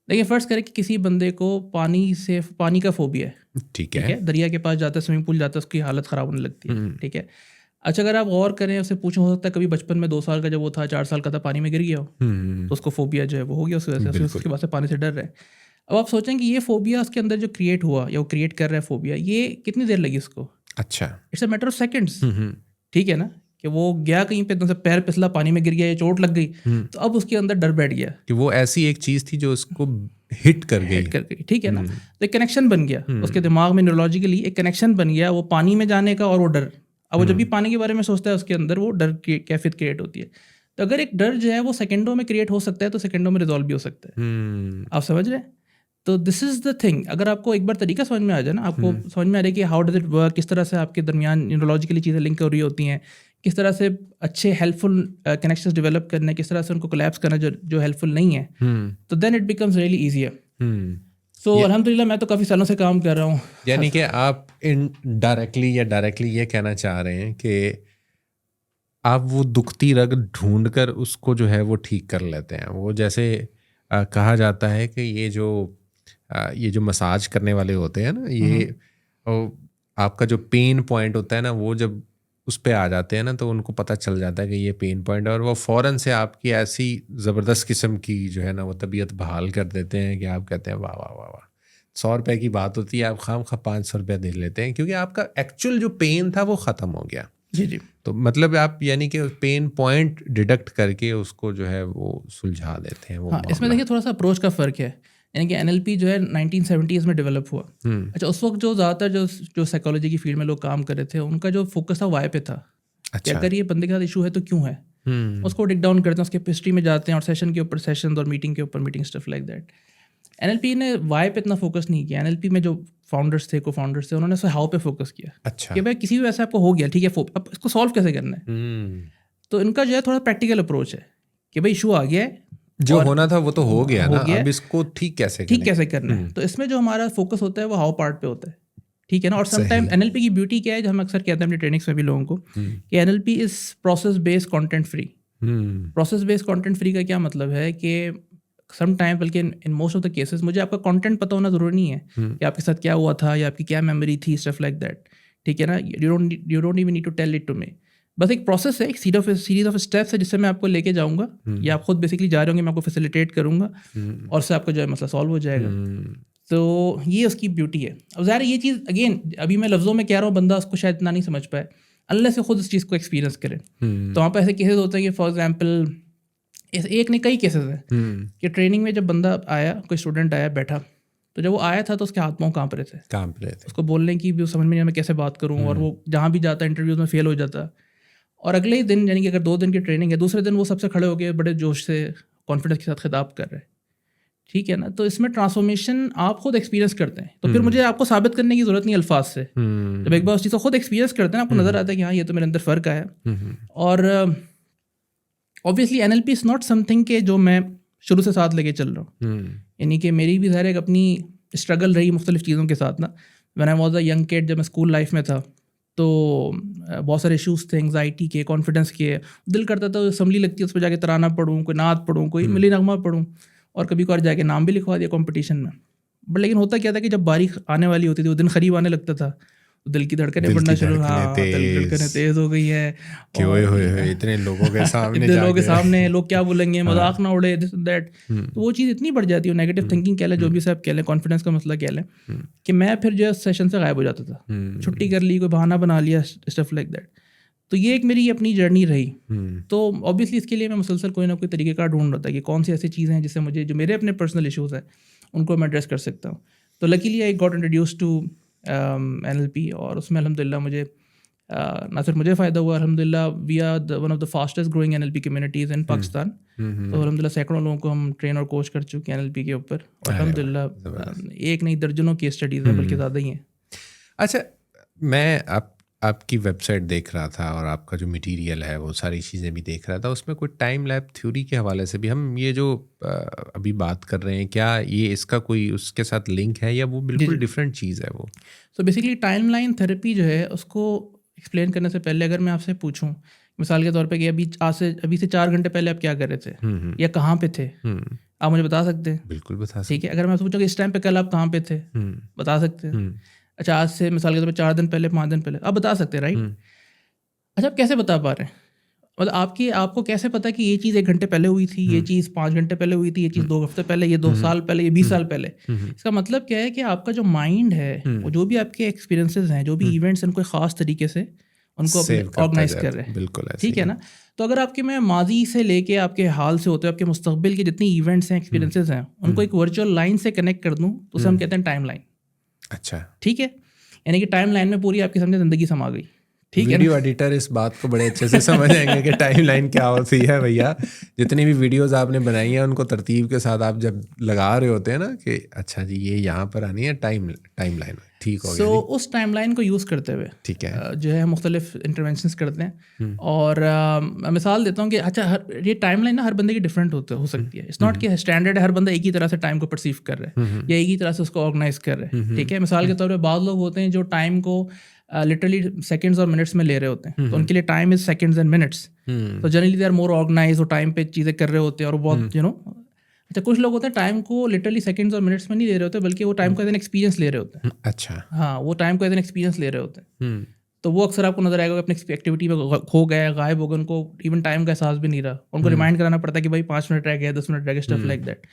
देखिए, फर्स्ट करें कि किसी बंदे को पानी का फोबिया है। ठीक है। दरिया के पास जाता है, स्विमिंग पूल जाता है, उसकी हालत ख़राब होने लगती है। ठीक है। अच्छा, अगर आप गौर करें, उससे पूछें, हो सकता है कभी बचपन में 2 साल का जब वो था, 4 साल का था, पानी में गिर गया हो, तो उसको फोबिया जो है वो हो गया, उस वजह से उसके बाद से पानी से डर रहा है। अब आप सोचें कि ये फोबिया उसके अंदर जो क्रिएट हुआ या वो क्रिएट कर रहा है फोबिया, ये कितनी देर लगी उसको? अच्छा। It's a matter of seconds. ठीक है ना, कि वो गया कहीं पे, एकदम से पैर फिसला, पानी में गिर गया या चोट लग गई, तो अब उसके अंदर डर बैठ गया कि वो ऐसी एक चीज़ थी जो उसको हिट कर गई। ठीक है ना। तो एक कनेक्शन बन गया उसके दिमाग में, न्यूरोलॉजिकली एक कनेक्शन बन गया, वो पानी में जाने का और वो डर। अब वो जब भी पानी के बारे में सोचता है, उसके अंदर वो डर की कैफियत क्रिएट होती है। तो अगर एक डर जो है वो सेकंडों में क्रिएट हो सकता है, तो सेकंडों में रिजॉल्व भी हो सकता है। आप समझ रहे हैं? तो दिस इज़ द थिंग। अगर आपको एक बार तरीका समझ में आ जाए ना, आपको समझ में आ रहा है कि हाउ डज इट वर्क, किस तरह से आपके दरमियान न्यूरोलॉजिकली चीज़ें लिंक हो रही होती हैं, किस तरह से अच्छे हेल्पफुल कनेक्शंस डेवलप करने, किस तरह से उनको कोलैप्स करना जो हेल्पफुल नहीं है, तो then it becomes really easier. So अल्हम्दुलिल्लाह मैं तो काफ़ी सालों से काम कर रहा हूँ। यानी कि आप इनडायरेक्टली या डायरेक्टली ये कहना चाह रहे हैं कि आप वो दुखती रग ढूंढ कर उसको जो है वो ठीक कर लेते हैं। वो जैसे कहा जाता है कि ये जो मसाज करने वाले होते हैं ना, ये आपका जो पेन पॉइंट होता है ना, वो जब उस पे आ जाते हैं ना, तो उनको पता चल जाता है कि ये पेन पॉइंट है, और वो फ़ौरन से आपकी ऐसी ज़बरदस्त किस्म की जो है ना वो तबीयत बहाल कर देते हैं कि आप कहते हैं वाह वाह वाह वाह। 100 रुपये की बात होती है, आप खामखा 500 रुपये दे लेते हैं, क्योंकि आपका एक्चुअल जो पेन था वो ख़त्म हो गया। जी। तो मतलब आप यानी कि पेन पॉइंट डिडक्ट करके उसको जो है वो सुलझा देते हैं वो। हाँ, इसमें देखिए थोड़ा सा अप्रोच का फ़र्क है। यानी कि NLP जो है 1970s में डेवलप हुआ। अच्छा, उस वक्त जो ज़्यादातर जो साइकोलॉजी की फील्ड में लोग काम कर रहे थे, उनका जो फोकस था वाई पे था। कि अगर ये बंदे के साथ इशू है तो क्यों है, उसको डिग डाउन करते हैं, उसके हिस्ट्री में जाते हैं, और सेशन के ऊपर सेशन और मीटिंग के ऊपर meeting, stuff like that. NLP ने वाई पे इतना फोकस नहीं किया। NLP में जो फाउंडर्स थे, को फाउंडर्स थे, उन्होंने हाउ पे फोकस किया। अच्छा। कि भाई किसी भी वैसे आपको हो गया, ठीक है, अब इसको सॉल्व कैसे करना है। तो इनका जो है थोड़ा प्रैक्टिकल अप्रोच है कि भाई इशू आ गया है, जो होना था वो तो हो गया ना, अब इसको ठीक कैसे करना है। तो इसमें जो हमारा फोकस होता है वो हाउ पार्ट पे होता है। ठीक है ना। और समटाइम NLP की ब्यूटी क्या है, जो हम अक्सर कहते हैं अपनी ट्रेनिंग्स में भी लोगों को, कि NLP is process based content free. Process based content free का क्या मतलब है कि समटाइम, बल्कि in most of the cases, मुझे आपका कंटेंट पता होना जरूरी नहीं है कि आपके साथ क्या हुआ था या आपकी क्या मेमोरी थी, स्टफ लाइक दैट। ठीक है ना। You don't even need to tell it to me. बस एक प्रोसेस है, एक सीरीज ऑफ स्टेप्स है, जिससे मैं आपको लेके जाऊंगा, या आप खुद बेसिकली जा रहे होंगे, मैं आपको फैसिलिटेट करूंगा, और उससे आपका जो है मसला सॉल्व हो जाएगा। तो ये उसकी ब्यूटी है। अब ज़ाहिर ये चीज़ अगेन अभी मैं लफ्ज़ों में कह रहा हूँ, बंदा उसको शायद इतना नहीं समझ पाए, अल्लाह से खुद इस चीज़ को एक्सपीरियंस करें। तो वहाँ पर ऐसे केसेस होते हैं कि फॉर एग्जाम्पल, एक नहीं कई केसेस हैं कि ट्रेनिंग में जब बंदा आया, कोई स्टूडेंट आया, बैठा, तो जब वो आया था तो उसके हाथ पाँव काँप रहे थे। उसको बोलने की भी समझ में नहीं, मैं कैसे बात करूँ, और वो जहाँ भी जाता इंटरव्यूज़ में फेल हो जाता। और अगले ही दिन, यानी कि अगर 2 दिन की ट्रेनिंग है, दूसरे दिन वो सबसे खड़े हो गए, बड़े जोश से, कॉन्फिडेंस के साथ खिताब कर रहे हैं। ठीक है ना। तो इसमें ट्रांसफॉर्मेशन आप खुद एक्सपीरियंस करते हैं, तो फिर मुझे आपको साबित करने की ज़रूरत नहीं अल्फाज से। जब एक बार उस चीज़ को खुद एक्सपीरियंस करते हैं, आपको नज़र आता है कि हाँ, ये तो मेरे अंदर फ़र्क आया। और obviously NLP is not something के जो मैं शुरू से साथ लेके चल रहा हूँ। यानी कि मेरी भी ज़ाहिर एक अपनी स्ट्रगल रही मुख्तलिफ़ चीज़ों के साथ ना। When I was a young kid, जब मैं स्कूल लाइफ में था, तो बहुत सारे इश्यूज़ थे, एंग्जाइटी के, कॉन्फिडेंस के। दिल करता था असम्बली लगती है, उस पर जाके तराना पढ़ूँ, कोई नात पढ़ूँ, कोई मिली नगमा पढ़ूँ, और कभी कभार जाके नाम भी लिखवा दिया कंपटीशन में। बट लेकिन होता क्या था कि जब बारिश आने वाली होती थी, वो दिन करीब आने लगता था, तो दिल की धड़कनें बढ़ना शुरू, धड़कनें तेज़ हो गई है, इतने लोगों के सामने लोग क्या बोलेंगे, मजाक ना उड़े, दिस दैट। तो वो चीज़ इतनी बढ़ जाती है, नेगेटिव थिंकिंग कह लें, जो भी सब कह लें, कॉन्फिडेंस का मसला कह लें, कि मैं फिर जो है सेशन से गायब हो जाता था, छुट्टी कर ली, कोई बहाना बना लिया, स्टफ लाइक दैट। तो ये एक मेरी अपनी जर्नी रही। तो ऑब्वियसली इसके लिए मैं मुसलसल कोई ना कोई तरीके का ढूंढ रहा था कि कौन सी ऐसी चीज़ें हैं जिससे मुझे, जो मेरे अपने पर्सनल इश्यूज़ हैं, उनको मैं एड्रेस कर सकता हूँ। तो luckily I got introduce to NLP, और उसमें अल्हम्दुलिल्लाह मुझे ना सिर्फ मुझे फ़ायदा हुआ, अल्हम्दुलिल्लाह we are one of the fastest growing NLP communities in Pakistan. तो अल्हम्दुलिल्लाह सैकड़ों लोगों को हम ट्रेन और कोच कर चुके हैं NLP के ऊपर, और अल्हम्दुलिल्लाह एक नहीं दर्जनों केस स्टडीज़ हैं, बल्कि ज़्यादा ही हैं। अच्छा, मैं आपकी वेबसाइट देख रहा था और आपका जो मटेरियल है वो सारी चीज़ें भी देख रहा था, उसमें कोई टाइम लैप थ्योरी के हवाले से भी हम ये जो अभी बात कर रहे हैं, क्या ये इसका कोई उसके साथ लिंक है या वो बिल्कुल डिफरेंट चीज़ है वो? सो बेसिकली टाइमलाइन थेरेपी जो है, उसको एक्सप्लेन करने से पहले अगर मैं आपसे पूछूं मिसाल के तौर पे कि अभी से 4 घंटे पहले आप क्या कर रहे थे या कहाँ पे थे, आप मुझे बता सकते हैं? बिल्कुल बता सकते। ठीक है, अगर मैं आपसे पूछूं कि इस टाइम पे कल आप कहाँ पे थे, बता सकते हैं? अच्छा, आज से मिसाल के तौर पे 4 दिन पहले, 5 दिन पहले, आप बता सकते हैं, राइट? अच्छा, आप कैसे बता पा रहे हैं? मतलब आपको कैसे पता कि ये चीज़ 1 घंटे पहले हुई थी, ये चीज़ 5 घंटे पहले हुई थी, ये चीज़ 2 हफ्ते पहले, ये 2 साल पहले, ये 20 साल पहले? इसका मतलब क्या है कि आपका जो माइंड है, वो जो भी आपके एक्सपीरियंसेस हैं, जो भी इवेंट्स, उनको ख़ास तरीके से उनको ऑर्गेनाइज कर रहे हैं। बिल्कुल, ठीक है ना? तो अगर आपके मैं माजी से लेके आपके हाल से होते आपके मुस्तकबिल के जितनी इवेंट्स हैं, एक्सपीरियंसेस हैं, उनको एक वर्चुअल लाइन से कनेक्ट कर दूँ, तो उसे हम कहते हैं टाइम लाइन। अच्छा, ठीक है, यानी कि टाइम लाइन में पूरी आपकी समझे ज़िंदगी समा गई। ठीक है, वीडियो एडिटर इस बात को बड़े अच्छे से समझ आएंगे कि टाइम लाइन क्या होती है। भैया, जितनी भी वीडियोस आपने बनाई हैं उनको तरतीब के साथ आप जब लगा रहे होते हैं ना कि अच्छा जी ये यहाँ पर आनी है टाइम लाइन, ठीक हो गया। उस टाइम लाइन को यूज़ करते हुए ठीक है जो है मुख्तलिफ इंटरवेंशंस करते हैं। और मैं मिसाल देता हूँ कि अच्छा ये टाइम लाइन ना हर बंदे की डिफरेंट हो सकती है। इट्स नॉट कि स्टैंडर्ड है, हर बंदा एक ही तरह से टाइम को परसीव कर रहा है या एक ही तरह से उसको ऑर्गेनाइज कर रहे हैं। ठीक है, मिसाल के तौर पर बाद लोग होते हैं जो टाइम को लिटरली सेकंड्स और मिनट्स में ले रहे होते हैं, तो उनके लिए time is seconds and minutes. तो generally they are more organize, वो टाइम पे चीज़ें कर रहे होते हैं और बहुत अच्छा, कुछ लोग होते हैं टाइम को लिटरली सेकंड्स और मिनट्स में नहीं ले रहे होते, बल्कि वो टाइम को एज एन एक्सपीरियंस ले रहे होते हैं। अच्छा, हाँ, वो टाइम को एज एन एक्सपीरियंस ले रहे होते हैं। तो वो अक्सर आपको नजर आएगा कि अपनी एक्टिविटी में खो गए, गायब हो गए, उनको इवन टाइम का एहसास भी नहीं रहा, उनको रिमाइंड कराना पड़ता है कि भाई 5 मिनट रह गया, 10 मिनट रह गया, स्टफ लाइक दैट।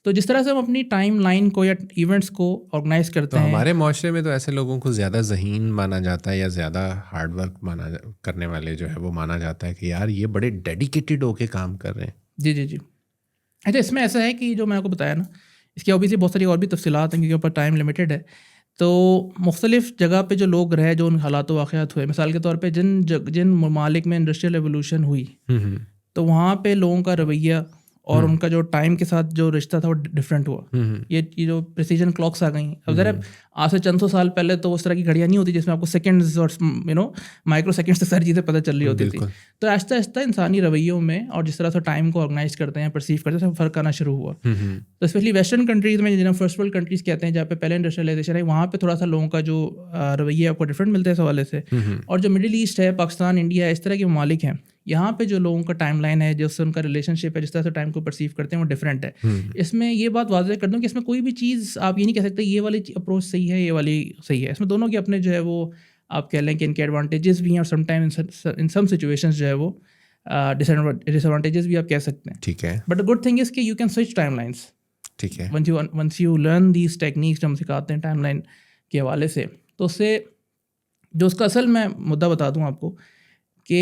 तो जिस तरह से हम अपनी टाइम लाइन को या इवेंट्स को ऑर्गेनाइज करते हैं, हमारे माशरे में तो ऐसे लोगों को ज़्यादा ज़हीन माना जाता है या ज़्यादा हार्ड वर्क करने वाले जो है वो माना जाता है कि यार ये बड़े डेडिकेटेड होके काम कर रहे हैं। जी जी जी। अच्छा, इसमें ऐसा है कि जो मैं आपको बताया ना, इसकी ऑब्वियसली बहुत सारी और भी तफसीलात हैं क्योंकि ऊपर टाइम लिमिटेड है। तो मुख्तलिफ जगह पे जो लोग रहे, जो उन हालात वाक़यात हुए, मिसाल के तौर पे जिन ममालिक में इंडस्ट्रियल रेवोल्यूशन हुई, तो वहाँ पे लोगों का रवैया और उनका जो टाइम के साथ जो रिश्ता था वो डिफरेंट हुआ। ये जो प्रिसीजन क्लॉक्स आ गई, अब ज़रा आज से चंद सौ साल पहले तो उस तरह की घड़ियाँ नहीं होती जिसमें आपको सेकंड्स और माइक्रो सेकंड्स से सारी चीज़ें पता चल रही होती थी। तो आहिस्ता आहिस्ता इंसानी रवैयों में और जिस तरह से टाइम को ऑर्गेनाइज करते हैं, परसीव करते हैं, फ़र्क आना शुरू हुआ। तो स्पेशली वेस्टर्न कंट्रीज़ में, जिन्हें फर्स्ट वर्ल्ड कंट्रीज़ कहते हैं, जहाँ पे पहले इंडस्ट्रियलाइजेशन है, वहाँ पे थोड़ा सा लोगों का जो रवैया आपको डिफरेंट मिलता है इस हवाले से। और जो मिडिल ईस्ट है, पाकिस्तान, इंडिया, इस तरह के ममालिक हैं, यहाँ पे जो लोगों का टाइम लाइन है, जिससे उनका रिलेशनशिप है, जिस तरह से टाइम को परसीव करते हैं, वो डिफरेंट है। इसमें ये बात वाज़ेह कर दूँ कि इसमें कोई भी चीज़ आप ये नहीं कह सकते ये वाली अप्रोच सही है, ये वाली सही है। इसमें दोनों के अपने जो है वो आप कह लें कि इनके एडवांटेजेस भी हैं और समटाइम इन सम सिचुएशंस जो है वो डिसएडवांटेजेस भी आप कह सकते हैं। ठीक है, but the good thing is कि you can switch timelines. ठीक है, once you learn these techniques जो हम सिखाते हैं टाइम लाइन के हवाले से, तो उससे जो उसका असल मैं मुद्दा बता दूँ आपको कि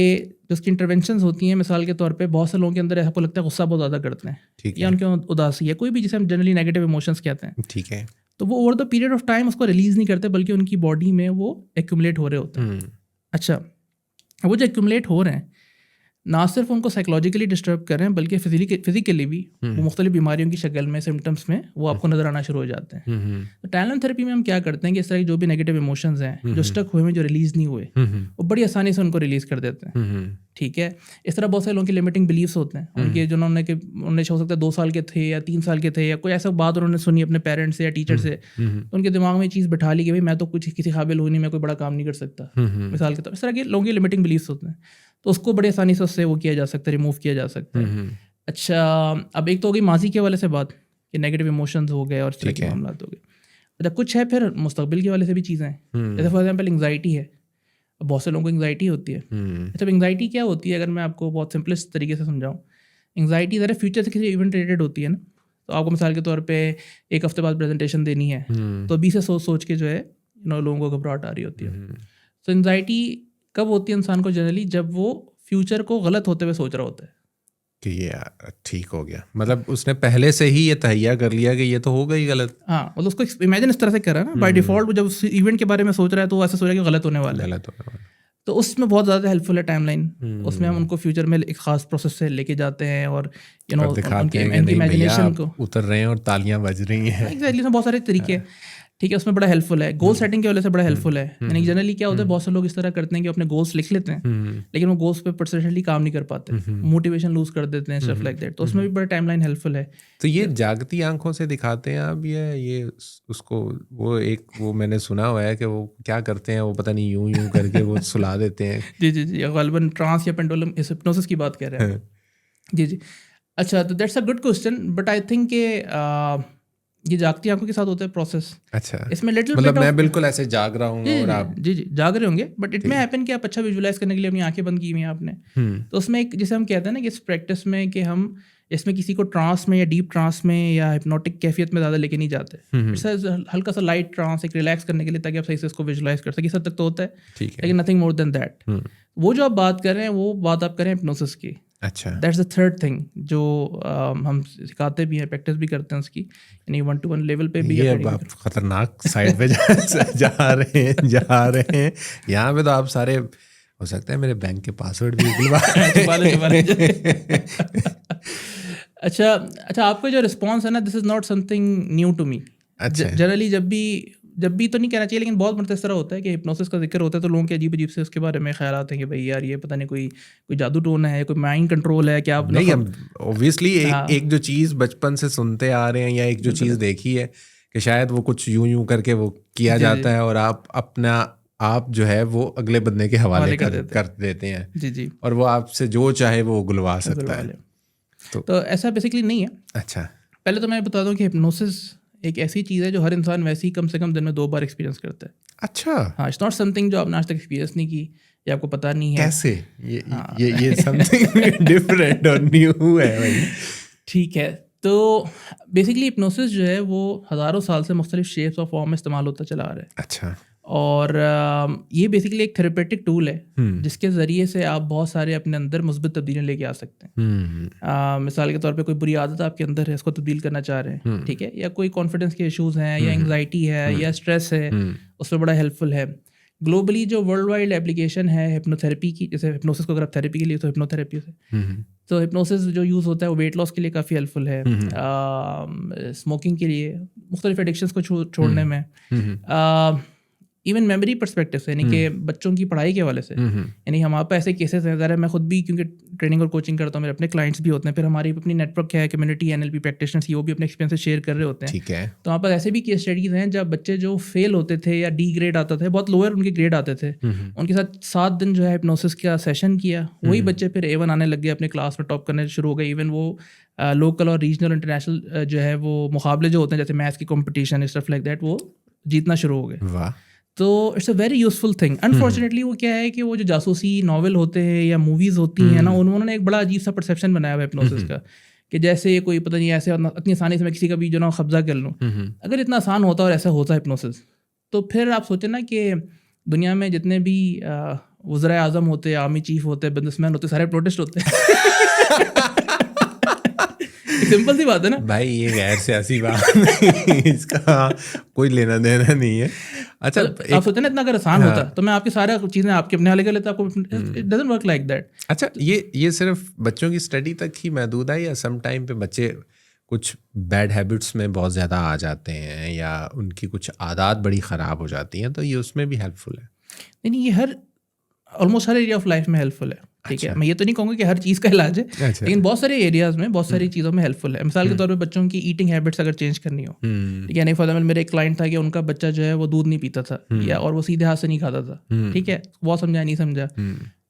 जो उसकी इंटरवेंशंस होती हैं, मिसाल के तौर पे बहुत से लोगों के अंदर आपको लगता है गुस्सा बहुत ज़्यादा करते हैं या उनके उदासी है, कोई भी जिसे हम जनरली नेगेटिव इमोशंस कहते हैं। ठीक है, तो वो over the period of time उसको रिलीज़ नहीं करते, बल्कि उनकी बॉडी में वो एक्यूमुलेट हो रहे होते हैं। अच्छा, वो जो एक्यूमुलेट हो रहे हैं ना सिर्फ उनको साइकोलॉजिकली डिस्टर्ब कर रहे हैं, बल्कि फिजिकली भी वो मुख्तलिफ बीमारियों की शक्ल में, सिम्टम्स में वो आपको नजर आना शुरू हो जाते हैं। तो टाइम थेरेपी में हम क्या करते हैं कि इस तरह की जो भी नेगेटिव इमोशंस हैं, जो स्टक हुए हैं, जो रिलीज़ नहीं हुए, वो बड़ी आसानी से उनको रिलीज़ कर देते हैं। ठीक है, इस तरह बहुत सारे लोगों के लिमिटिंग बिलीव्स होते हैं, उनके जिन्होंने हो सकता है 2 साल के थे या 3 साल के थे, या कोई ऐसा बात उन्होंने सुनी अपने पेरेंट्स से या टीचर से, तो उनके दिमाग में चीज़ बैठा ली कि भाई मैं तो कुछ किसी काबिल हूँ नहीं, मैं कोई बड़ा काम नहीं कर सकता, मिसाल के तौर। इस तरह के लोगों के लिमिटिंग बिलीव्स होते हैं, तो उसको बड़ी आसानी से उससे वो किया जा सकता है, रिमूव किया जा सकता है। अच्छा, अब एक तो हो गई माजी के वाले से बात कि नेगेटिव इमोशंस हो गए और इस तरह के मामला हो गए। अच्छा, कुछ है फिर मुस्तकबिल के वाले से भी चीज़ें हैं, जैसे फॉर एग्जाम्पल एंग्जाइटी है। बहुत से लोगों को एंग्जाइटी होती है। अच्छा, एंग्जाइटी क्या होती है, अगर मैं आपको बहुत सिंपलेस्ट तरीके से समझाऊँ, एंग्जाइटी ज़रा फ्यूचर से किसी इवेंट रिलेटेड होती है ना। तो आपको मिसाल के तौर पे 1 हफ्ते बाद प्रेजेंटेशन देनी है, तो अभी से सोच के जो है लोगों को घबराहट आ रही होती है। तो एंग्जाइटी कब होती है इंसान को जनरली, जब वो फ्यूचर को गलत होते हुए सोच रहा होता है कि ये ठीक हो गया, मतलब उसने पहले से ही ये तहैया कर लिया कि ये तो हो गई गलत। हाँ, मतलब उसको इमेजिन इस तरह से कर रहा है ना, बाय डिफॉल्ट जब उस इवेंट के बारे में सोच रहा है तो वो ऐसा सोच रहा है कि गलत होने वाला है। तो उसमें बहुत ज़्यादा हेल्पफुल है टाइमलाइन। उसमें हम उनको फ्यूचर में एक खास प्रोसेस से लेके जाते हैं और उनकी इमेजिनेशन को उतर रहे हैं और तालियां बज रही हैं। एग्जैक्टली, बहुत सारे तरीके हैं, ठीक है, उसमें बड़ा हेल्पफुल है। गोल सेटिंग की वजह से बड़ा हेल्पफुल है। यानी जनरली क्या होता है, बहुत से लोग इस तरह करते हैं कि अपने गोल्स लिख लेते हैं, लेकिन वो गोल्स पे परसेंटली काम नहीं कर पाते, मोटिवेशन लूज कर देते हैं, स्टफ लाइक दैट। तो उसमें भी बड़ा टाइमलाइन हेल्पफुल है। तो ये जागती आंखों से दिखाते हैं आप ये उसको, वो मैंने सुना हुआ है कि वो क्या करते हैं, वो पता नहीं यूं करके वो सुला देते हैं। जी जी जी, गालिबन ट्रांस या पेंडुलम हिप्नोसिस की बात कर रहे हैं। जी जी, अच्छा, तो that's a good question, but I think ये जागती आंखों के साथ होता है प्रोसेस। अच्छा, इसमें लिटिल मतलब मैं बिल्कुल ऐसे जाग रहा हूँ और आप जी जाग रहे होंगे, बट इट में हैपन कि आप अच्छा विजुलाइज करने के लिए अपनी आंखें बंद की हुई हैं आपने। तो उसमें एक, जिसे हम कहते हैं ना कि इस प्रैक्टिस में कि हम इसमें किसी को ट्रांस में या डीप ट्रांस में या हिप्नोटिक कैफियत में ज़्यादा लेके नहीं जाते। इट्स हल्का सा लाइट ट्रांस, एक रिलैक्स करने के लिए, ताकि आप सही से इसको विजुलाइज कर सकें। इस हद तक तो होता है, लेकिन नथिंग मोर देन दैट। वो जो आप बात कर रहे हैं, वो बात आप कर रहे हैं हिप्नोसिस की। अच्छा, दैट्स द थर्ड थिंग जो हम सिखाते भी हैं, प्रैक्टिस भी करते हैं उसकी, यानी 1-to-1 लेवल पे भी। ये अब आप खतरनाक साइड पे जा रहे हैं। यहाँ पे तो आप सारे, हो सकता है मेरे बैंक के पासवर्ड भी छुपा ले। अच्छा, आपका जो रिस्पॉन्स है ना, this is not something new to me. Generally जब भी तो नहीं कहना चाहिए, लेकिन बहुत मरतबा इस तरह होता है कि हिप्नोसिस का जिक्र होता है तो लोगों के अजीब अजीब से उसके बारे में ख्याल आते हैं कि भाई यार ये पता नहीं कोई जादू टोन है, कोई माइंड कंट्रोल है क्या। नहीं, ऑब्वियसली एक जो चीज़ बचपन से सुनते आ रहे हैं या एक जो चीज़ देखी है कि शायद वो कुछ यूं करके वो किया जाता है और आप जो है वो अगले बंदे के हवाले कर देते हैं। जी जी, और वो आपसे जो चाहे वो गुलवा सकता है। तो ऐसा बेसिकली नहीं है। अच्छा, पहले तो मैं बता दूं कि हिप्नोसिस एक ऐसी चीज़ है जो हर इंसान वैसे ही कम से कम दिन में 2 बार एक्सपीरियंस करता है। अच्छा, हाँ, इट्स नॉट समथिंग जो आपने आज तक एक्सपीरियंस नहीं की या आपको पता नहीं है। कैसे? ये समथिंग डिफरेंट और न्यू है भाई। ठीक है, तो बेसिकली हिप्नोसिस जो है वो हज़ारों साल से मुख्तलिफ शेप्स और फॉर्म में इस्तेमाल होता चला आ रहा है। अच्छा, और ये बेसिकली एक थेरेपेटिक टूल है जिसके ज़रिए से आप बहुत सारे अपने अंदर मुस्बत तब्दीलियाँ लेके आ सकते हैं। मिसाल के तौर पे कोई बुरी आदत आपके अंदर है, इसको तब्दील करना चाह रहे हैं, ठीक है, या कोई कॉन्फिडेंस के इश्यूज़ हैं या एंग्जाइटी है या स्ट्रेस है, उसमें बड़ा हेल्पफुल है। ग्लोबली जो वर्ल्ड वाइड एप्लीकेशन है हिप्नोथेरेपी की, जैसे हिप्नोसिस को अगर आप थेरेपी के लिए तो हिप्नोथेरेपी से, तो हिप्नोसिस जो यूज़ होता है वो वेट लॉस के लिए काफ़ी हेल्पफुल है, स्मोकिंग के लिए, मुख्तलिफ एडिक्शंस को छोड़ने में, इवन मेमोरी परस्पेक्टिव से, यानी कि बच्चों की पढ़ाई के हवाले से। यानी हमारे पास ऐसे केसेस हैं, ज़रा मैं खुद भी क्योंकि ट्रेनिंग और कोचिंग करता हूँ, मेरे अपने क्लाइंट्स भी होते हैं, फिर हमारी अपनी नेटवर्क है, कम्युनिटी NLP प्रैक्टिशनर्स, वो भी अपने एक्सपीरियंस शेयर कर रहे होते हैं। ठीक है, तो वहाँ पर ऐसे भी केस स्टडीज़ हैं जब बच्चे जो फेल होते थे या D ग्रेड आता था, बहुत लोअर उनके ग्रेड आते थे, उनके साथ 7 दिन जो है हिप्नोसिस का सेशन किया, वही बच्चे फिर A1 आने लग गए, अपने क्लास में टॉप करने शुरू हो गए। इवन वो लोकल और रीजनल इंटरनेशनल जो है वो मुकाबले जो होते हैं, जैसे मैथ्स की कॉम्पिटिशन, स्टफ लाइक दैट, वो जीतना शुरू हो गए। वाह। तो it's a very useful thing. Unfortunately वो क्या है कि वो जो जासूसी नॉवल होते हैं या मूवीज़ होती हैं ना, उन्होंने एक बड़ा अजीब सा परसेप्शन बनाया हुआ है हिप्नोसिस का, कि जैसे कोई पता नहीं ऐसे इतनी आसानी से मैं किसी का भी जो ना कब्जा कर लूँ। अगर इतना आसान होता और ऐसा होता हिप्नोसिस, तो फिर आप सोचें ना कि दुनिया में जितने भी वज़ीर आज़म होते, आर्मी चीफ होते, बिजनेसमैन होते, सारे प्रोटेस्ट होते सिंपल सी बात है ना भाई, ये गैर सियासी बात नहीं, इसका कोई लेना देना नहीं है। अच्छा, आप सोचते ना इतना अगर आसान होता तो मैं आपकी सारी चीज़ें आपके अपने हाल कर लेता, आपको it doesn't work like that. अच्छा, ये सिर्फ बच्चों की स्टडी तक ही महदूद है या सम टाइम पे बच्चे कुछ बैड हैबिट्स में बहुत ज़्यादा आ जाते हैं या उनकी कुछ आदत बड़ी ख़राब हो जाती हैं, तो ये उसमें भी हेल्पफुल है? नहीं, ये almost her area of life में हेल्पफुल है, ठीक है। मैं ये तो नहीं कहूँगा कि हर चीज़ का इलाज है, लेकिन बहुत सारे एरियाज़ में बहुत सारी चीज़ों में हेल्पफुल है। मिसाल के तौर पे बच्चों की ईटिंग हैबिट्स अगर चेंज करनी हो, ठीक है, फॉर एग्जाम्पल मेरे एक क्लाइंट था कि उनका बच्चा जो है वो दूध नहीं पीता था या और वो सीधे हाथ से नहीं खाता था, ठीक है, बहुत समझा नहीं समझा,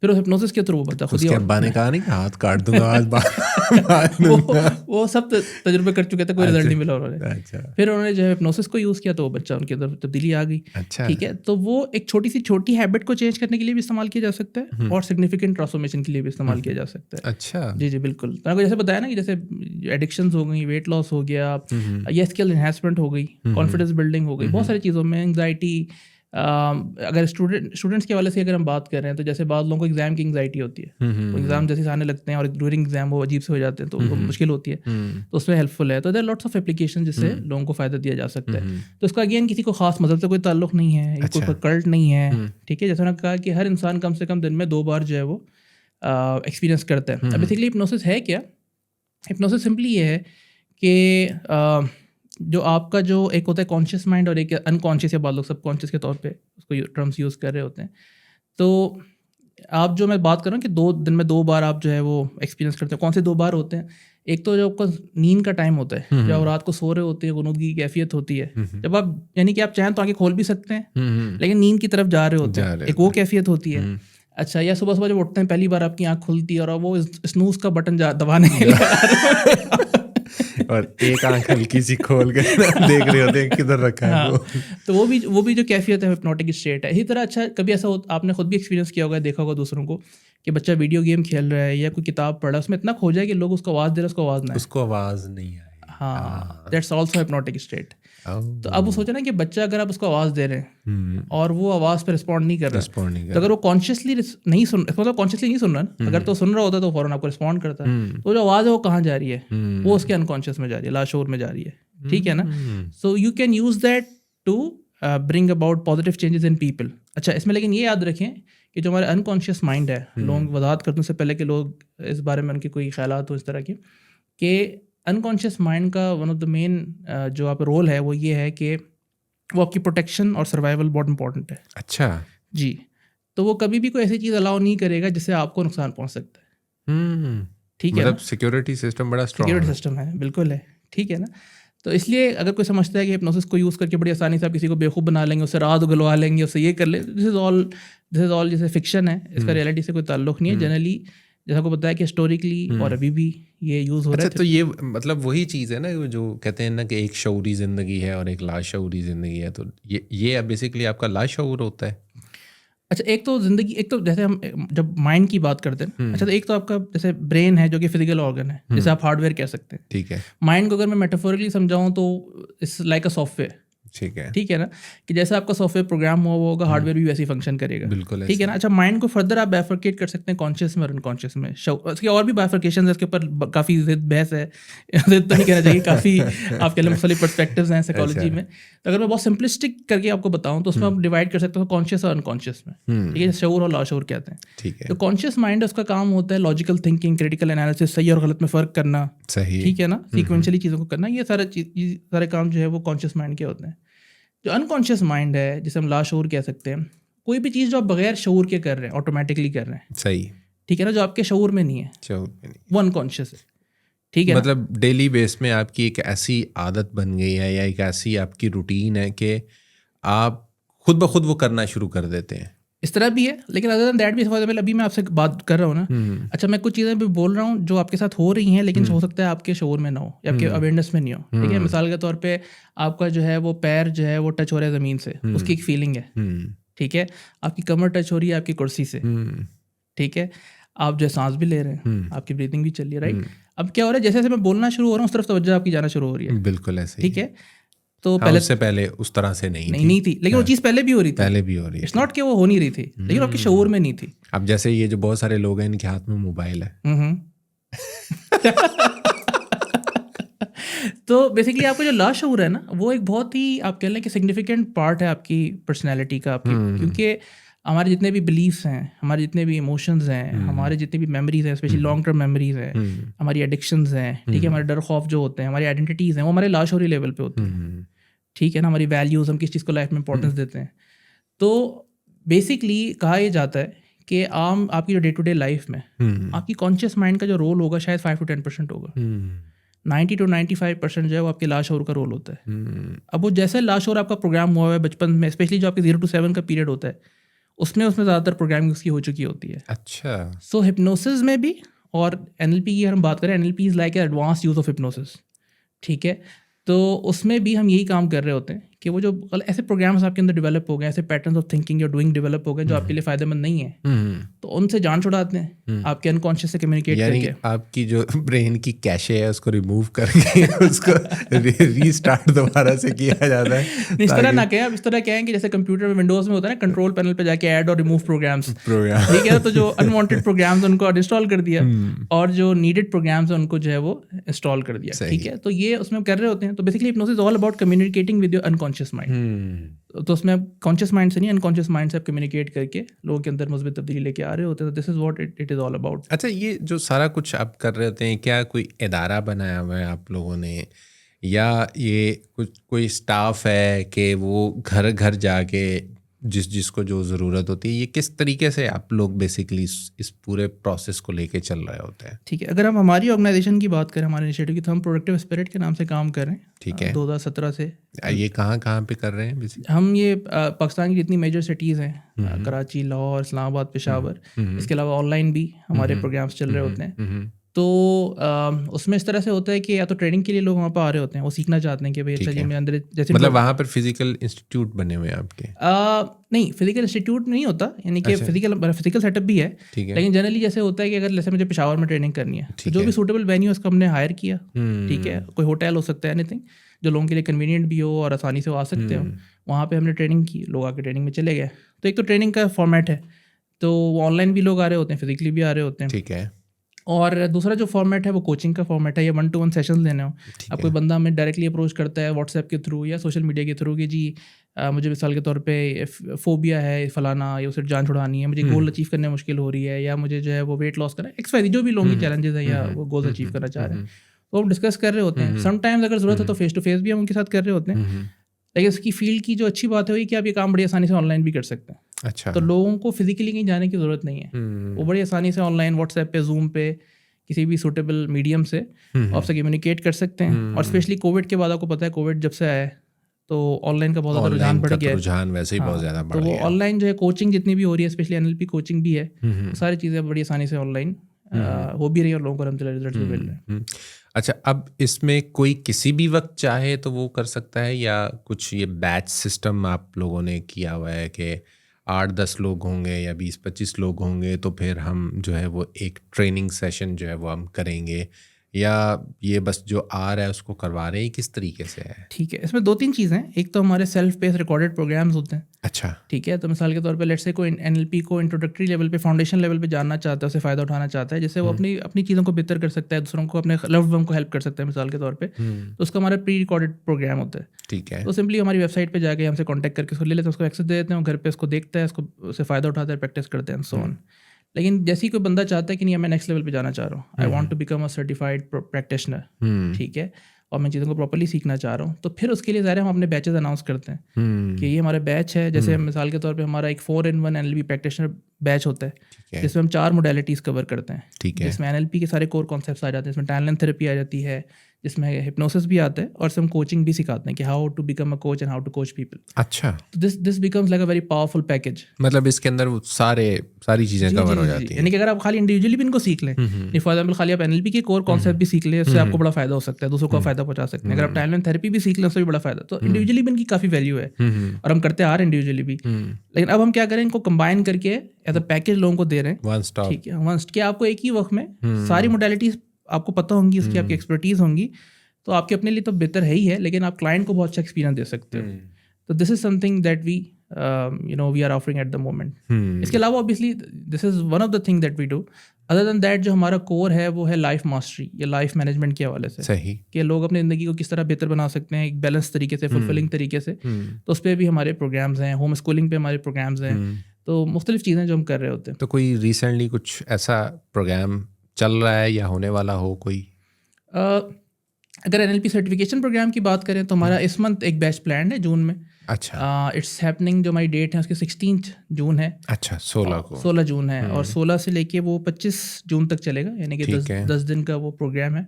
फिर हिप्नोसिस के थ्रू बता खुद ही अब्बा ने कहा नहीं कि हाथ काट दूंगा आज वो सब तजुर्बे कर चुके थे, कोई रिजल्ट नहीं मिला उन्होंने। फिर उन्होंने जो है हिप्नोसिस को यूज़ किया तो वो बच्चा उनके अंदर तब्दीली आ गई। ठीक है, तो वो एक छोटी हैबिट को चेंज करने के लिए भी इस्तेमाल किया जा सकता है और सिग्निफिकेंट ट्रांसफॉर्मेशन के लिए भी इस्तेमाल किया जा सकता है। अच्छा, जी जी बिल्कुल। तो आपको जैसे बताया ना कि जैसे एडिक्शंस हो गई, वेट लॉस हो गया, या स्किल एनहांसमेंट हो गई, कॉन्फिडेंस बिल्डिंग हो गई, बहुत सारी चीज़ों में, एंग्जाइटी, अगर स्टूडेंट्स के वाले से अगर हम बात कर रहे हैं तो जैसे बाद लोगों को एग्जाम की एंग्जाइटी होती है, तो एग्जाम जैसे आने लगते हैं और ड्यूरिंग एग्जाम वो अजीब से हो जाते हैं तो उनको मुश्किल होती है, तो उसमें हेल्पफुल है। तो देयर लॉट्स ऑफ एप्लीकेशन जिससे लोगों को फ़ायदा दिया जा सकता है। तो इसका अगेन किसी को खास मजहब से कोई ताल्लुक नहीं है, कोई कल्ट नहीं है, ठीक है। जैसे मैंने कहा कि हर इंसान कम से कम दिन में 2 बार जो है वो एक्सपीरियंस करता है। अब बेसिकली हिप्नोसिस है क्या? हिप्नोसिस सिंपली ये है कि जो आपका जो एक होता है कॉन्शियस माइंड और एक अनकॉन्शियस या बाद लोग सबकॉन्शियस के तौर पे उसको टर्म्स यूज़ कर रहे होते हैं। तो आप जो मैं बात कर रहा हूँ कि 2 दिन में 2 बार आप जो है वो एक्सपीरियंस करते हैं। कौन से 2 बार होते हैं? एक तो जो आपका नींद का टाइम होता है, जब आप रात को सो रहे होते हैं, गुनूदगी की कैफियत होती है, जब आप यानी कि आप चाहें तो आंखें खोल भी सकते हैं लेकिन नींद की तरफ जा रहे होते हैं, एक वो कैफियत होती है। अच्छा, या सुबह सुबह जब उठते हैं पहली बार आपकी आँख खुलती है और वो स्नूज का बटन दबाने के लिए और एक आंख हल्की सी खोल के देख रहे होते हैं किधर रखा है वो। तो वो भी जो कैफियत है हिप्नोटिक स्टेट है। इसी तरह अच्छा कभी ऐसा आपने खुद भी एक्सपीरियंस किया होगा, देखा होगा दूसरों को कि बच्चा वीडियो गेम खेल रहा है या कोई किताब पढ़ रहा है, उसमें इतना खो जाए कि लोग उसको आवाज़ दे रहे हैं, उसको आवाज़ नहीं आए। हाँ, दैट्स ऑल्सो हिप्नोटिक स्टेट। तो अब वो सोचा ना कि बच्चा अगर आप उसको आवाज़ दे रहे हैं और वो आवाज़ पे रिस्पॉन्ड नहीं कर रहा, तो अगर वो कॉन्शियसली नहीं सुन, मतलब कॉन्शियसली नहीं सुन रहा, अगर तो सुन रहा होता तो फ़ौरन आपको रिस्पॉन्ड करता। तो जो आवाज़ है वो कहाँ जा रही है? वो उसके अनकॉन्शियस में जा रही है, लाशोर में जा रही है, ठीक है ना। So you can use that to bring about positive changes in people. अच्छा, इसमें लेकिन ये याद रखें कि जो हमारे अनकॉन्शियस माइंड है, लोग वजाहत करने से पहले कि लोग इस बारे में उनके कोई ख्यालात हो इस तरह के, कि अनकॉन्शियस माइंड का वन ऑफ द मेन जो आप रोल है वो ये है कि वो आपकी प्रोटेक्शन और सर्वाइवल बहुत इंपॉर्टेंट है। अच्छा जी, तो वो कभी भी कोई ऐसी चीज़ अलाउ नहीं करेगा जिससे आपको नुकसान पहुंच सकता है, ठीक है। मतलब सिक्योरिटी सिस्टम बड़ा स्ट्रॉन्ग सिक्योरिटी सिस्टम है, बिल्कुल है, ठीक है ना। तो इसलिए अगर कोई समझता है कि हिप्नोसिस को यूज़ करके बड़ी आसानी से आप किसी को बेवकूफ़ बना लेंगे, उससे रात उगलवा लेंगे, उससे ये कर ले, दिस इज़ ऑल जैसे फिक्शन है, इसका रियलिटी से कोई ताल्लुक नहीं है। जनरली जैसा को बताया कि हिस्टोरिकली और अभी भी ये यूज़ हो रहा है। तो ये मतलब वही चीज़ है ना जो कहते हैं ना कि एक शऊरी ज़िंदगी है और एक लाशऊरी ज़िंदगी है, तो ये बेसिकली आपका लाशऊर होता है। अच्छा, एक तो ज़िंदगी, एक तो जैसे हम जब माइंड की बात करते हैं, अच्छा तो एक तो आपका जैसे ब्रेन है जो कि फिजिकल ऑर्गन है, जैसे आप हार्डवेयर कह सकते हैं, ठीक है। माइंड को अगर मैं मेटाफोरिकली समझाऊँ तो इट्स लाइक अ सॉफ्टवेयर, ठीक है ना, कि जैसे आपका सॉफ्टवेयर प्रोग्राम हुआ होगा, हार्डवेयर भी वैसे ही फंक्शन करेगा, बिल्कुल, ठीक है ना। अच्छा, माइंड को फर्दर आप बाइफरकेट कर सकते हैं कॉन्शियस में और अनकॉन्शियस में। इसके और भी बाइफरकेशन है, इसके ऊपर काफ़ी बहस है, तो नहीं कहना चाहिए, काफ़ी आपके लिए मुख्तलिफ पर्सपेक्टिव्स हैं साइकोलॉजी में। तो अगर मैं बहुत सिंपलिस्टिक करके आपको बताऊँ तो उसमें आप डिवाइड कर सकते हो कॉन्शियस और अनकॉन्शियस में, ठीक है, शऊर और लाशऊर कहते हैं, ठीक है। तो कॉन्शियस माइंड उसका काम होता है लॉजिकल थिंकिंग, क्रिटिकल एनालिसिस, सही और गलत में फ़र्क करना, सही, ठीक है ना, सीक्वेंशली चीज़ों को करना, ये सारे काम जो है वो कॉन्शियस माइंड के होते हैं। जो अनकॉन्शियस माइंड है, जिसे हम लाशऊर कह सकते हैं, कोई भी चीज़ जो आप बगैर शऊर के कर रहे हैं, ऑटोमेटिकली कर रहे हैं, सही, ठीक है ना, जो आपके शऊर में नहीं है, वो अनकॉन्शियस है, ठीक है। मतलब डेली बेस में आपकी एक ऐसी आदत बन गई है या एक ऐसी आपकी रूटीन है कि आप खुद ब खुद वो करना शुरू कर देते हैं। इस तरह भी है, लेकिन अदर देन दैट भी अभी मैं आपसे बात कर रहा हूँ ना, अच्छा मैं कुछ चीज़ें भी बोल रहा हूँ जो आपके साथ हो रही हैं, लेकिन हो सकता है आपके शऊर में ना हो या आपके अवेयरनेस में नहीं हो, ठीक है। मिसाल के तौर पे आपका जो है वो पैर जो है वो टच हो रहा है ज़मीन से, उसकी एक फीलिंग है, ठीक है। आपकी कमर टच हो रही है आपकी कुर्सी से, ठीक है। आप जो सांस भी ले रहे हैं, आपकी ब्रीथिंग भी चल रही है, राइट। अब क्या हो रहा है, जैसे जैसे मैं बोलना शुरू हो रहा हूँ उस तरफ तवज्जो आपकी जाना शुरू हो रही है, बिल्कुल ऐसे, ठीक है। तो उससे पहले उस तरह से नहीं थी, लेकिन वो चीज़ पहले भी हो रही थी, इट्स नॉट कि वो हो नहीं रही थी, लेकिन आपके शऊर में नहीं थी। अब जैसे ये जो बहुत सारे लोग हैं इनके हाथ में मोबाइल है, तो बेसिकली आपका जो लाशऊर है ना, वो एक बहुत ही आप कह लें कि सिग्निफिकेंट पार्ट है आपकी पर्सनैलिटी का, आपकी, क्योंकि हमारे जितने भी बिलीफ्स हैं, हमारे जितने भी इमोशंस हैं, हमारे जितने भी मेमोरीज हैं, स्पेशली लॉन्ग टर्म मेमोरीज हैं, हमारी एडिक्शंस हैं, ठीक है, हमारे डर खौफ जो होते हैं, हमारी आइडेंटिटीज़ हैं, वो हमारे लाशऊरी लेवल पे होती हैं, ठीक है ना। हमारी वैल्यूज़, हम किस चीज़ को लाइफ में इंपॉर्टेंस देते हैं। तो बेसिकली कहा यह जाता है कि आपकी जो डे टू डे लाइफ में आपकी कॉन्शियस माइंड का जो रोल होगा शायद 5 to 10% होगा, 90 to 95% जो है वो आपके लाशऊर का रोल होता है। अब वो जैसे लाशऊर आपका प्रोग्राम हुआ है बचपन में, स्पेशली जो आपके 0 to 7 का पीरियड होता है, उसमें ज़्यादातर प्रोग्रामिंग उसकी हो चुकी होती है। अच्छा, सो हिप्नोसिस में भी, और NLP की अगर हम बात करें, NLP is like advance use of hypnosis, ठीक है। तो उसमें भी हम यही काम कर रहे होते हैं कि वो जो ऐसे प्रोग्राम्स आपके अंदर डेवलप हो गए, ऐसे पैटर्न्स ऑफ थिंकिंग या डूइंग डेवलप हो गए जो आपके लिए फ़ायदेमंद नहीं है, तो उनसे जान छुड़ाते हैं आपके अनकॉन्शियस से कम्युनिकेट यानी करके। आपकी जो ब्रेन की कैशे है उसको रिमूव करके उसको रीस्टार्ट दोबारा से किया जाता है। इस तरह ना कहें, अब इस तरह कहें कि जैसे कंप्यूटर में विंडोज़ में होता है ना, कंट्रोल पैनल पे जाके ऐड और रिमूव प्रोग्राम्स, ठीक है, तो जो अनवांटेड प्रोग्राम्स उनको अनइंस्टॉल कर दिया और जो नीडेड प्रोग्राम्स हैं उनको जो है वो इंस्टॉल कर दिया, ठीक है। तो ये उसमें कर रहे होते हैं। तो basically hypnosis all about communicating with your unconscious mind. तो उसमें आप कॉन्शियस माइंड से नहीं, अनकॉन्शियस माइंड से आप कम्युनिकेट करके लोगों के अंदर मुस्बित तब्दीली लेके आ रहे होते हैं। This is what it is all about. अच्छा, ये जो सारा कुछ आप कर रहे होते हैं, क्या कोई इदारा बनाया हुआ है आप लोगों ने, या ये कुछ कोई स्टाफ है कि वो घर घर जाके जिसको जो ज़रूरत होती है, ये किस तरीके से आप लोग बेसिकली इस पूरे प्रोसेस को लेके चल रहे होते हैं? ठीक है, अगर हम हमारी ऑर्गेनाइजेशन की बात करें, हमारे इनिशिएटिव की, तो हम प्रोडक्टिव स्पिरिट के नाम से काम कर रहे हैं। ठीक है। 2017 से। ये कहाँ पे कर रहे हैं बेसिकली? हम ये पाकिस्तान की जितनी मेजर सिटीज़ हैं, कराची, लाहौर, इस्लामाबाद, पेशावर, इसके अलावा ऑनलाइन भी हमारे प्रोग्राम्स चल रहे होते हैं। तो उसमें इस तरह से होता है कि या तो ट्रेनिंग के लिए लोग वहाँ पर आ रहे होते हैं, वो सीखना चाहते हैं कि भाई अच्छा जी मैं अंदर जैसे मतलब वहाँ पर फिजिकल इंस्टीट्यूट बने हुए हैं आपके? नहीं, फिजिकल इंस्टीट्यूट नहीं होता, यानी कि फिजिकल सेटअप भी है, लेकिन जनरली जैसे होता है कि अगर जैसे मुझे पेशावर में ट्रेनिंग करनी है तो जो भी सूटेबल वेन्यू उसको हमने हायर किया, ठीक है, कोई होटल हो सकता है, एनीथिंग जो लोगों के लिए कन्वीनियंट भी हो और आसानी से वो आ सकते हो, वहाँ पे हमने ट्रेनिंग की, लोग आके ट्रेनिंग में चले गए। तो एक तो ट्रेनिंग का फॉर्मेट है, तो ऑनलाइन भी लोग आ रहे होते हैं, फिजिकली भी आ रहे होते हैं, ठीक है। और दूसरा जो फॉर्मेट है वो कोचिंग का फॉर्मेट है, या 1-to-1 सेशंस लेने हो। अब कोई बंदा हमें डायरेक्टली अप्रोच करता है व्हाट्सएप के थ्रू या सोशल मीडिया के थ्रू कि जी मुझे मिसाल के तौर पे फोबिया है फलाना, या उसे जान छुड़ानी है, मुझे गोल अचीव करने में मुश्किल हो रही है, या मुझे जो है वो वेट लॉस करना है, एक्सवाइज़ जो भी लोगों की चैलेंजेस है या वो गोल्स अचीव करना चाह रहे हैं, तो हम डिस्कस कर रहे होते हैं। समटाइम्स अगर ज़रूरत है तो फेस टू फेस भी हम उनके साथ कर रहे होते हैं। लेकिन इसकी फील्ड की जो अच्छी बात है कि आप ये काम बड़ी आसानी से ऑनलाइन भी कर सकते हैं। अच्छा। तो लोगों को फिजिकली कहीं जाने की ज़रूरत नहीं है, वो बड़ी आसानी से ऑनलाइन व्हाट्सएप पे, जूम पे, किसी भी सूटेबल मीडियम से आपसे कम्युनिकेट कर सकते हैं। और स्पेशली कोविड के बाद आपको पता है, कोविड जब से आया है तो ऑनलाइन का बहुत ज़्यादा रुझान बढ़ गया है। रुझान वैसे ही बहुत ज़्यादा बढ़ गया। तो वो ऑनलाइन जो है कोचिंग जितनी भी हो रही है, स्पेशली NLP कोचिंग भी है, सारी चीज़ें बड़ी आसानी से ऑनलाइन हो भी रही है और लोगों को अलहमदुलिल्लाह रिजल्ट भी मिल रहे हैं। अच्छा, अब इसमें कोई किसी भी वक्त चाहे तो वो कर सकता है, या कुछ ये बैच सिस्टम आप लोगों ने किया हुआ है कि 8-10 लोग होंगे या 20-25 लोग होंगे तो फिर हम जो है वो एक ट्रेनिंग सेशन जो है वो हम करेंगे, या ये बस जो आ रहा है उसको करवा रहे हैं, किस तरीके से है? ठीक है, इसमें 2-3 चीज़ें हैं। एक तो हमारे सेल्फ पेस रिकॉर्डेड प्रोग्राम्स होते हैं। अच्छा। ठीक है, तो मिसाल के तौर पे लेट्स से कोई NLP को इंट्रोडक्टरी लेवल पे, फाउंडेशन लेवल पे जानना चाहता है, उससे फ़ायदा उठाना चाहता है, जिससे वो अपनी चीज़ों को बेहतर कर सकता है, दूसरों को, अपने लव्ड वन को हेल्प कर सकता है मिसाल के तौर पे, तो उसका हमारा प्री रिकॉर्डेड प्रोग्राम होता है। ठीक है। तो सिंपली हमारी वेबसाइट पे जाके हमसे कॉन्टैक्ट करके उसको ले लेते हैं, उसको एक्सेस दे देते हैं, घर पे उसको देखता है, उससे फ़ायदा उठाता है, प्रैक्टिस करते हैं, सो ऑन। लेकिन जैसे ही कोई बंदा चाहता है कि नहीं मैं नेक्स्ट लेवल पे जाना चाह रहा हूँ, I want to become a certified practitioner, ठीक है, और मैं चीज़ों को प्रॉपर्ली सीखना चाह रहा हूँ, तो फिर उसके लिए ज़ाहिर हम अपने बैचेस अनाउंस करते हैं कि ये हमारा बैच है। जैसे मिसाल के तौर पे हमारा एक 4-in-1 NLP प्रैक्टिशनर बैच होता है, जिसमें हम 4 मोडेलिटीज़ कवर करते हैं, जिसमें NLP के सारे कोर कॉन्सेप्ट्स आ जाते हैं, इसमें टाइमलाइन थेरेपी आ जाती है, जिसमें हिप्नोसिस भी आता है, और हम कोचिंग भी सिखाते हैं कि how to become a coach and how to coach people. अच्छा। तो this becomes like a very powerful package. मतलब इसके अंदर वो सारी चीज़ें कवर हो जाती हैं। यानी कि अगर आप खाली इंडिविजुअली भी इनको सीख लें, फॉर एग्जाम्पल खाली आप NLP के कोर कॉन्सेप्ट भी सीख लें, उससे आपको बड़ा फायदा हो सकता है, दूसरों को फायदा पहुंचा सकते हैं। अगर आप टाइमलाइन थेरेपी भी सीख लें, उससे भी बड़ा फायदा। तो इंडिविजुअली भी इनकी काफ़ी वैल्यू है, और हम करते आ रहे हैं इंडिविजुअली भी। लेकिन अब हम क्या करें, इनको कंबाइन करके एज अ पैकेज लोगों को दे रहे हैं। One stop. ठीक है, वन स्टॉप, कि आपको एक ही वक्त में सारी मोडेलिटीज आपको पता होंगी, उसकी आपकी एक्सपर्टीज होंगी, तो आपके अपने लिए तो बेहतर है ही है, लेकिन आप क्लाइंट को बहुत अच्छा एक्सपीरियंस दे सकते हो। तो this is something that we are offering at the moment. इसके अलावा obviously this is one of the thing that we do. Other than that, जो हमारा कोर है वो है लाइफ मास्टरी या लाइफ मैनेजमेंट के हवाले से। सही। कि लोग अपनी ज़िंदगी को किस तरह बेहतर बना सकते हैं एक बैलेंस तरीके से, फुलफिलिंग तरीके से। तो उस पर भी हमारे प्रोग्राम्स हैं, होम स्कूलिंग पे हमारे प्रोग्राम्स हैं, तो मुख्तलिफ चीज़ें जो हम कर रहे होते हैं। तो कोई रिसेंटली कुछ ऐसा प्रोग्राम चल रहा है या होने वाला हो कोई? अगर NLP सर्टिफिकेशन प्रोग्राम की बात करें तो हमारा इस मंथ एक बैच प्लान है जून में। अच्छा। इट्स हैपनिंग, जो हमारी डेट है उसकी 16 जून है। अच्छा, 16 को। 16 जून है, और 16 से लेके वो 25 जून तक चलेगा, यानी कि 10 दिन का वो प्रोग्राम है।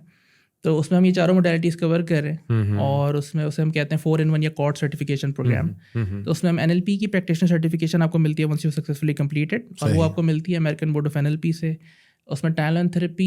तो उसमें हम ये चारों मोडेलिटीज़ कवर कर रहे हैं, और उसमें उसे हम कहते हैं 4-in-1 या कॉर्ड सर्टिफिकेशन प्रोग्राम। तो उसमें हम NLP की प्रैक्टिशनर सर्टिफिकेशन आपको मिलती है वंस यू सक्सेसफुली कंप्लीटेड, और वो आपको मिलती है अमेरिकन बोर्ड ऑफ NLP से। उसमें टाइमलाइन थेरेपी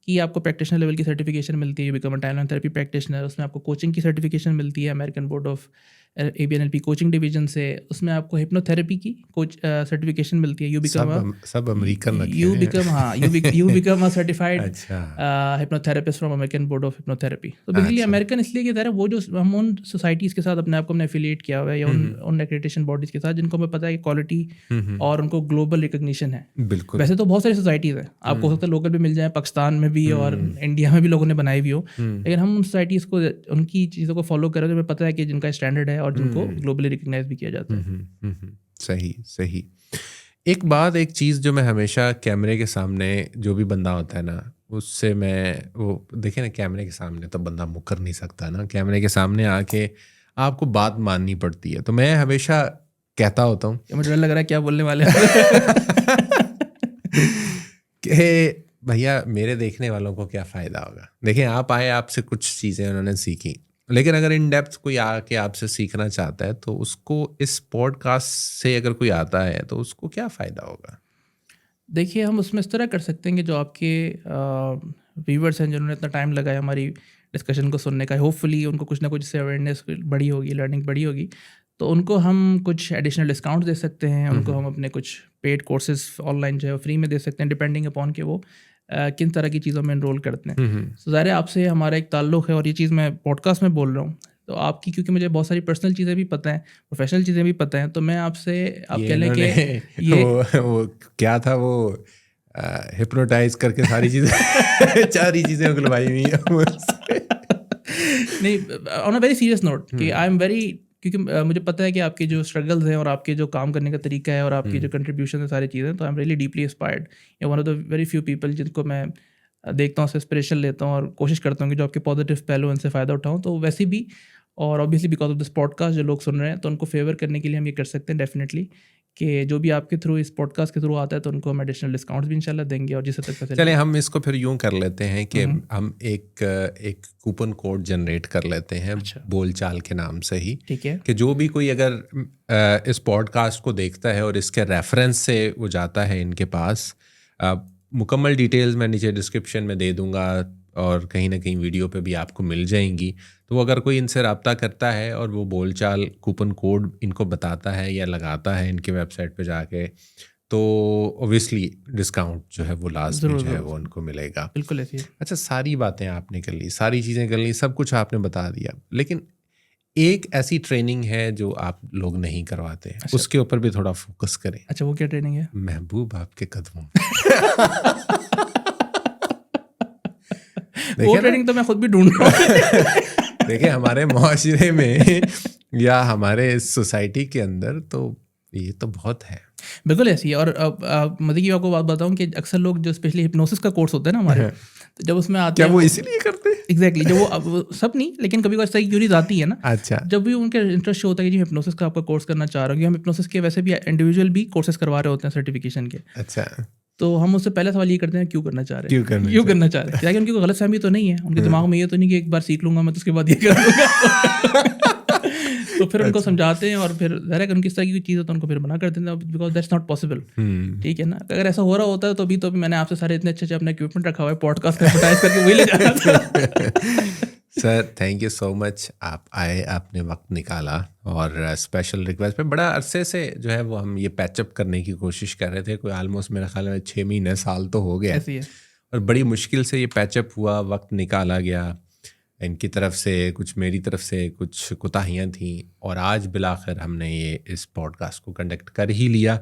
की आपको प्रैक्टिशनर लेवल की सर्टिफिकेशन मिलती है, become a timeline therapy practitioner. उसमें आपको कोचिंग की सर्टिफिकेशन मिलती है American board of ABNLP coaching division से, उसमें आपको हिप्नोथेरेपी की कोच सर्टिफिकेशन मिलती है। यू बिकम सब अमेरिकन रखे यू हैं। बिकम हाँ यू बिकम अ सर्टिफाइड अच्छा। Hypnotherapist from American board of hypnotherapy. तो बेसिकली अच्छा। अमेरिकन इसलिए की तरह वो जो हम उन सोसाइटीज़ के साथ अपने आप को हमने एफिलिएट किया हुआ है, या उन एक्रेडिटेशन बॉडीज़ के साथ जिनको हमें पता है कि क्वालिटी और उनको ग्लोबल रिकग्निशन है। बिल्कुल। वैसे तो बहुत सारी सोसाइटीज़ हैं, आपको हो सकता है लोकल भी मिल जाए, पाकिस्तान में भी और इंडिया में भी लोगों ने बनाई भी हो, लेकिन हम उन सोसाइटीज़ को, उनकी चीज़ों को फॉलो करें जो हमें पता है कि जिनका स्टैंडर्ड है और जिनको ग्लोबली रिकग्नाइज भी किया जाता है। सही सही। एक चीज़ जो मैं हमेशा कैमरे के सामने जो भी बंदा होता है ना, उससे मैं वो देखे ना, कैमरे के सामने तो बंदा मुकर नहीं सकता ना, कैमरे के सामने आके आपको बात माननी पड़ती है। तो मैं हमेशा कहता होता हूँ, मुझे डर लग रहा है क्या बोलने वाले हैं कि भैया मेरे देखने वालों को क्या फ़ायदा होगा। देखें, आप आए, आपसे कुछ चीज़ें उन्होंने सीखी, लेकिन अगर इन डेप्थ कोई आके आपसे सीखना चाहता है तो उसको इस पॉडकास्ट से अगर कोई आता है तो उसको क्या फ़ायदा होगा? देखिए, हम उसमें इस तरह कर सकते हैं कि जो आपके व्यूवर्स हैं जिन्होंने इतना टाइम लगाया हमारी डिस्कशन को सुनने का, होपफुली उनको कुछ ना कुछ इससे अवेयरनेस बड़ी होगी, लर्निंग बड़ी होगी, तो उनको हम कुछ एडिशनल डिस्काउंट दे सकते हैं, उनको हम अपने कुछ पेड कोर्सेज ऑनलाइन जो है फ्री में दे सकते हैं, डिपेंडिंग अपॉन कि वो किन तरह की चीज़ों में इनरोल करते हैं। तो ज़ाहिर है आपसे हमारा एक ताल्लुक़ है, और ये चीज़ मैं पॉडकास्ट में बोल रहा हूँ तो आपकी, क्योंकि मुझे बहुत सारी पर्सनल चीज़ें भी पता हैं, प्रोफेशनल चीज़ें भी पता हैं, तो मैं आपसे आप कह लें कि ये वो क्या था, वो हिप्नोटाइज करके सारी चीज़ें उगलवाई हुई हैं नहीं, on a very serious note कि आई एम वेरी, क्योंकि मुझे पता है कि आपके जो स्ट्रगल्स हैं और आपके जो काम करने का तरीका है और आपकी जो कंट्रीब्यूशन है, सारी चीज़ें, तो I am really deeply inspired. या one of the very few people जिनको मैं देखता हूँ, उससे इंस्पिरेशन लेता हूँ और कोशिश करता हूँ कि जो आपके पॉजिटिव पहलू उनसे फ़ायदा उठाऊँ। तो वैसे भी, और obviously because of this podcast जो लोग सुन रहे हैं, तो उनको फेवर करने के लिए हम ये कर सकते हैं डेफिनेटली कि जो भी आपके थ्रू, इस पॉडकास्ट के थ्रू आता है, तो उनको हम एडिशनल डिस्काउंट्स भी इंशाल्लाह देंगे। और जिससे तक चले हम इसको फिर यूं कर लेते हैं कि हम एक कूपन कोड जनरेट कर लेते हैं, बोलचाल के नाम से ही, ठीक है, कि जो भी कोई अगर इस पॉडकास्ट को देखता है और इसके रेफरेंस से वो जाता है इनके पास, मुकम्मल डिटेल्स मैं नीचे डिस्क्रिप्शन में दे दूंगा और कहीं ना कहीं वीडियो पे भी आपको मिल जाएंगी। तो अगर कोई इनसे रब्ता करता है और वो बोलचाल कूपन कोड इनको बताता है या लगाता है इनके वेबसाइट पे जाके, तो ऑब्वियसली डिस्काउंट जो है वो लास्ट में जो है वो उनको मिलेगा। बिल्कुल ऐसी है। अच्छा, सारी बातें आपने कर ली, सारी चीज़ें कर ली, सब कुछ आपने बता दिया, लेकिन एक ऐसी ट्रेनिंग है जो आप लोग नहीं करवाते। अच्छा, उसके ऊपर भी थोड़ा फोकस करें। अच्छा, वो क्या ट्रेनिंग है? महबूब आपके कदमों वो ट्रेनिंग तो मैं खुद भी ढूंढ रहा हूँ। देखिए, हमारे मुआशरे में या हमारे सोसाइटी के अंदर तो ये तो बहुत है। बिल्कुल ऐसी है। और मतलब कि आपको बात बताऊं कि अक्सर लोग जो स्पेशली हिप्नोसिस का कोर्स होता है ना हमारे, तो जब उसमें आते क्या हैं, वो इसीलिए करते हैं? एग्जैक्टली, जब वो सब नहीं, लेकिन कभी कभी क्यूरीज आती है ना। अच्छा। जब भी उनके इंटरेस्ट होता है कि हिप्नोसिस का आपका कोर्स करना चाह रहा हूँ, कि हम हिप्नोसिस के वैसे भी इंडिविजुअल भी कोर्सेज करवा रहे होते हैं सर्टिफिकेशन के। अच्छा। तो हम उससे पहले सवाल ये करते हैं, क्यों करना चाह रहे हैं, क्यों करना चाह रहे हैं? क्या उनकी कोई गलत फहमी तो नहीं है, उनके दिमाग में ये तो नहीं कि एक बार सीख लूंगा मैं तो उसके बाद ये कर लूंगा। तो फिर उनको समझाते हैं, और फिर ज़रा उनकी इस तरह की चीज़ है तो उनको फिर मना कर देते हैं, बिकॉज दैट्स नॉट पॉसिबल। ठीक है ना, अगर ऐसा हो रहा होता है तो भी मैंने आपसे सारे इतने अच्छे अपना इक्विपमेंट रखा हुआ है, पॉडकास्ट में एडवर्टाइज करके वही ले जाना था। Sir, thank you so much, आप आए, आपने वक्त निकाला, और स्पेशल रिक्वेस्ट पे बड़ा अरसे से जो है वो हम ये पैचअप करने की कोशिश कर रहे थे, कोई ऑलमोस्ट मेरा ख्याल में 6 महीने साल तो हो गया। ऐसी है। और बड़ी मुश्किल से ये पैचअप हुआ, वक्त निकाला गया, इनकी तरफ से कुछ, मेरी तरफ से कुछ कोताहियाँ थीं, और आज बिलाखिर हमने ये इस पॉडकास्ट को कंडक्ट कर ही लिया।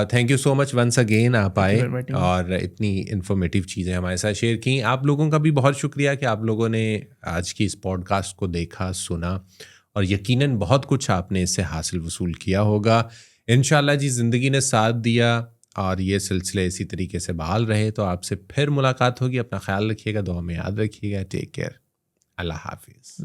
Thank you so much once again, आप आए और इतनी इन्फॉर्मेटिव चीज़ें हमारे साथ शेयर की। आप लोगों का भी बहुत शुक्रिया कि आप लोगों ने आज की इस पॉडकास्ट को देखा, सुना, और यकीनन बहुत कुछ आपने इससे हासिल वसूल किया होगा। इंशाल्लाह जी, ज़िंदगी ने साथ दिया और ये सिलसिले इसी तरीके से बहाल रहे तो आपसे फिर मुलाकात होगी। अपना ख्याल रखिएगा, दुआ में याद रखिएगा। टेक केयर, अल्लाह हाफिज़।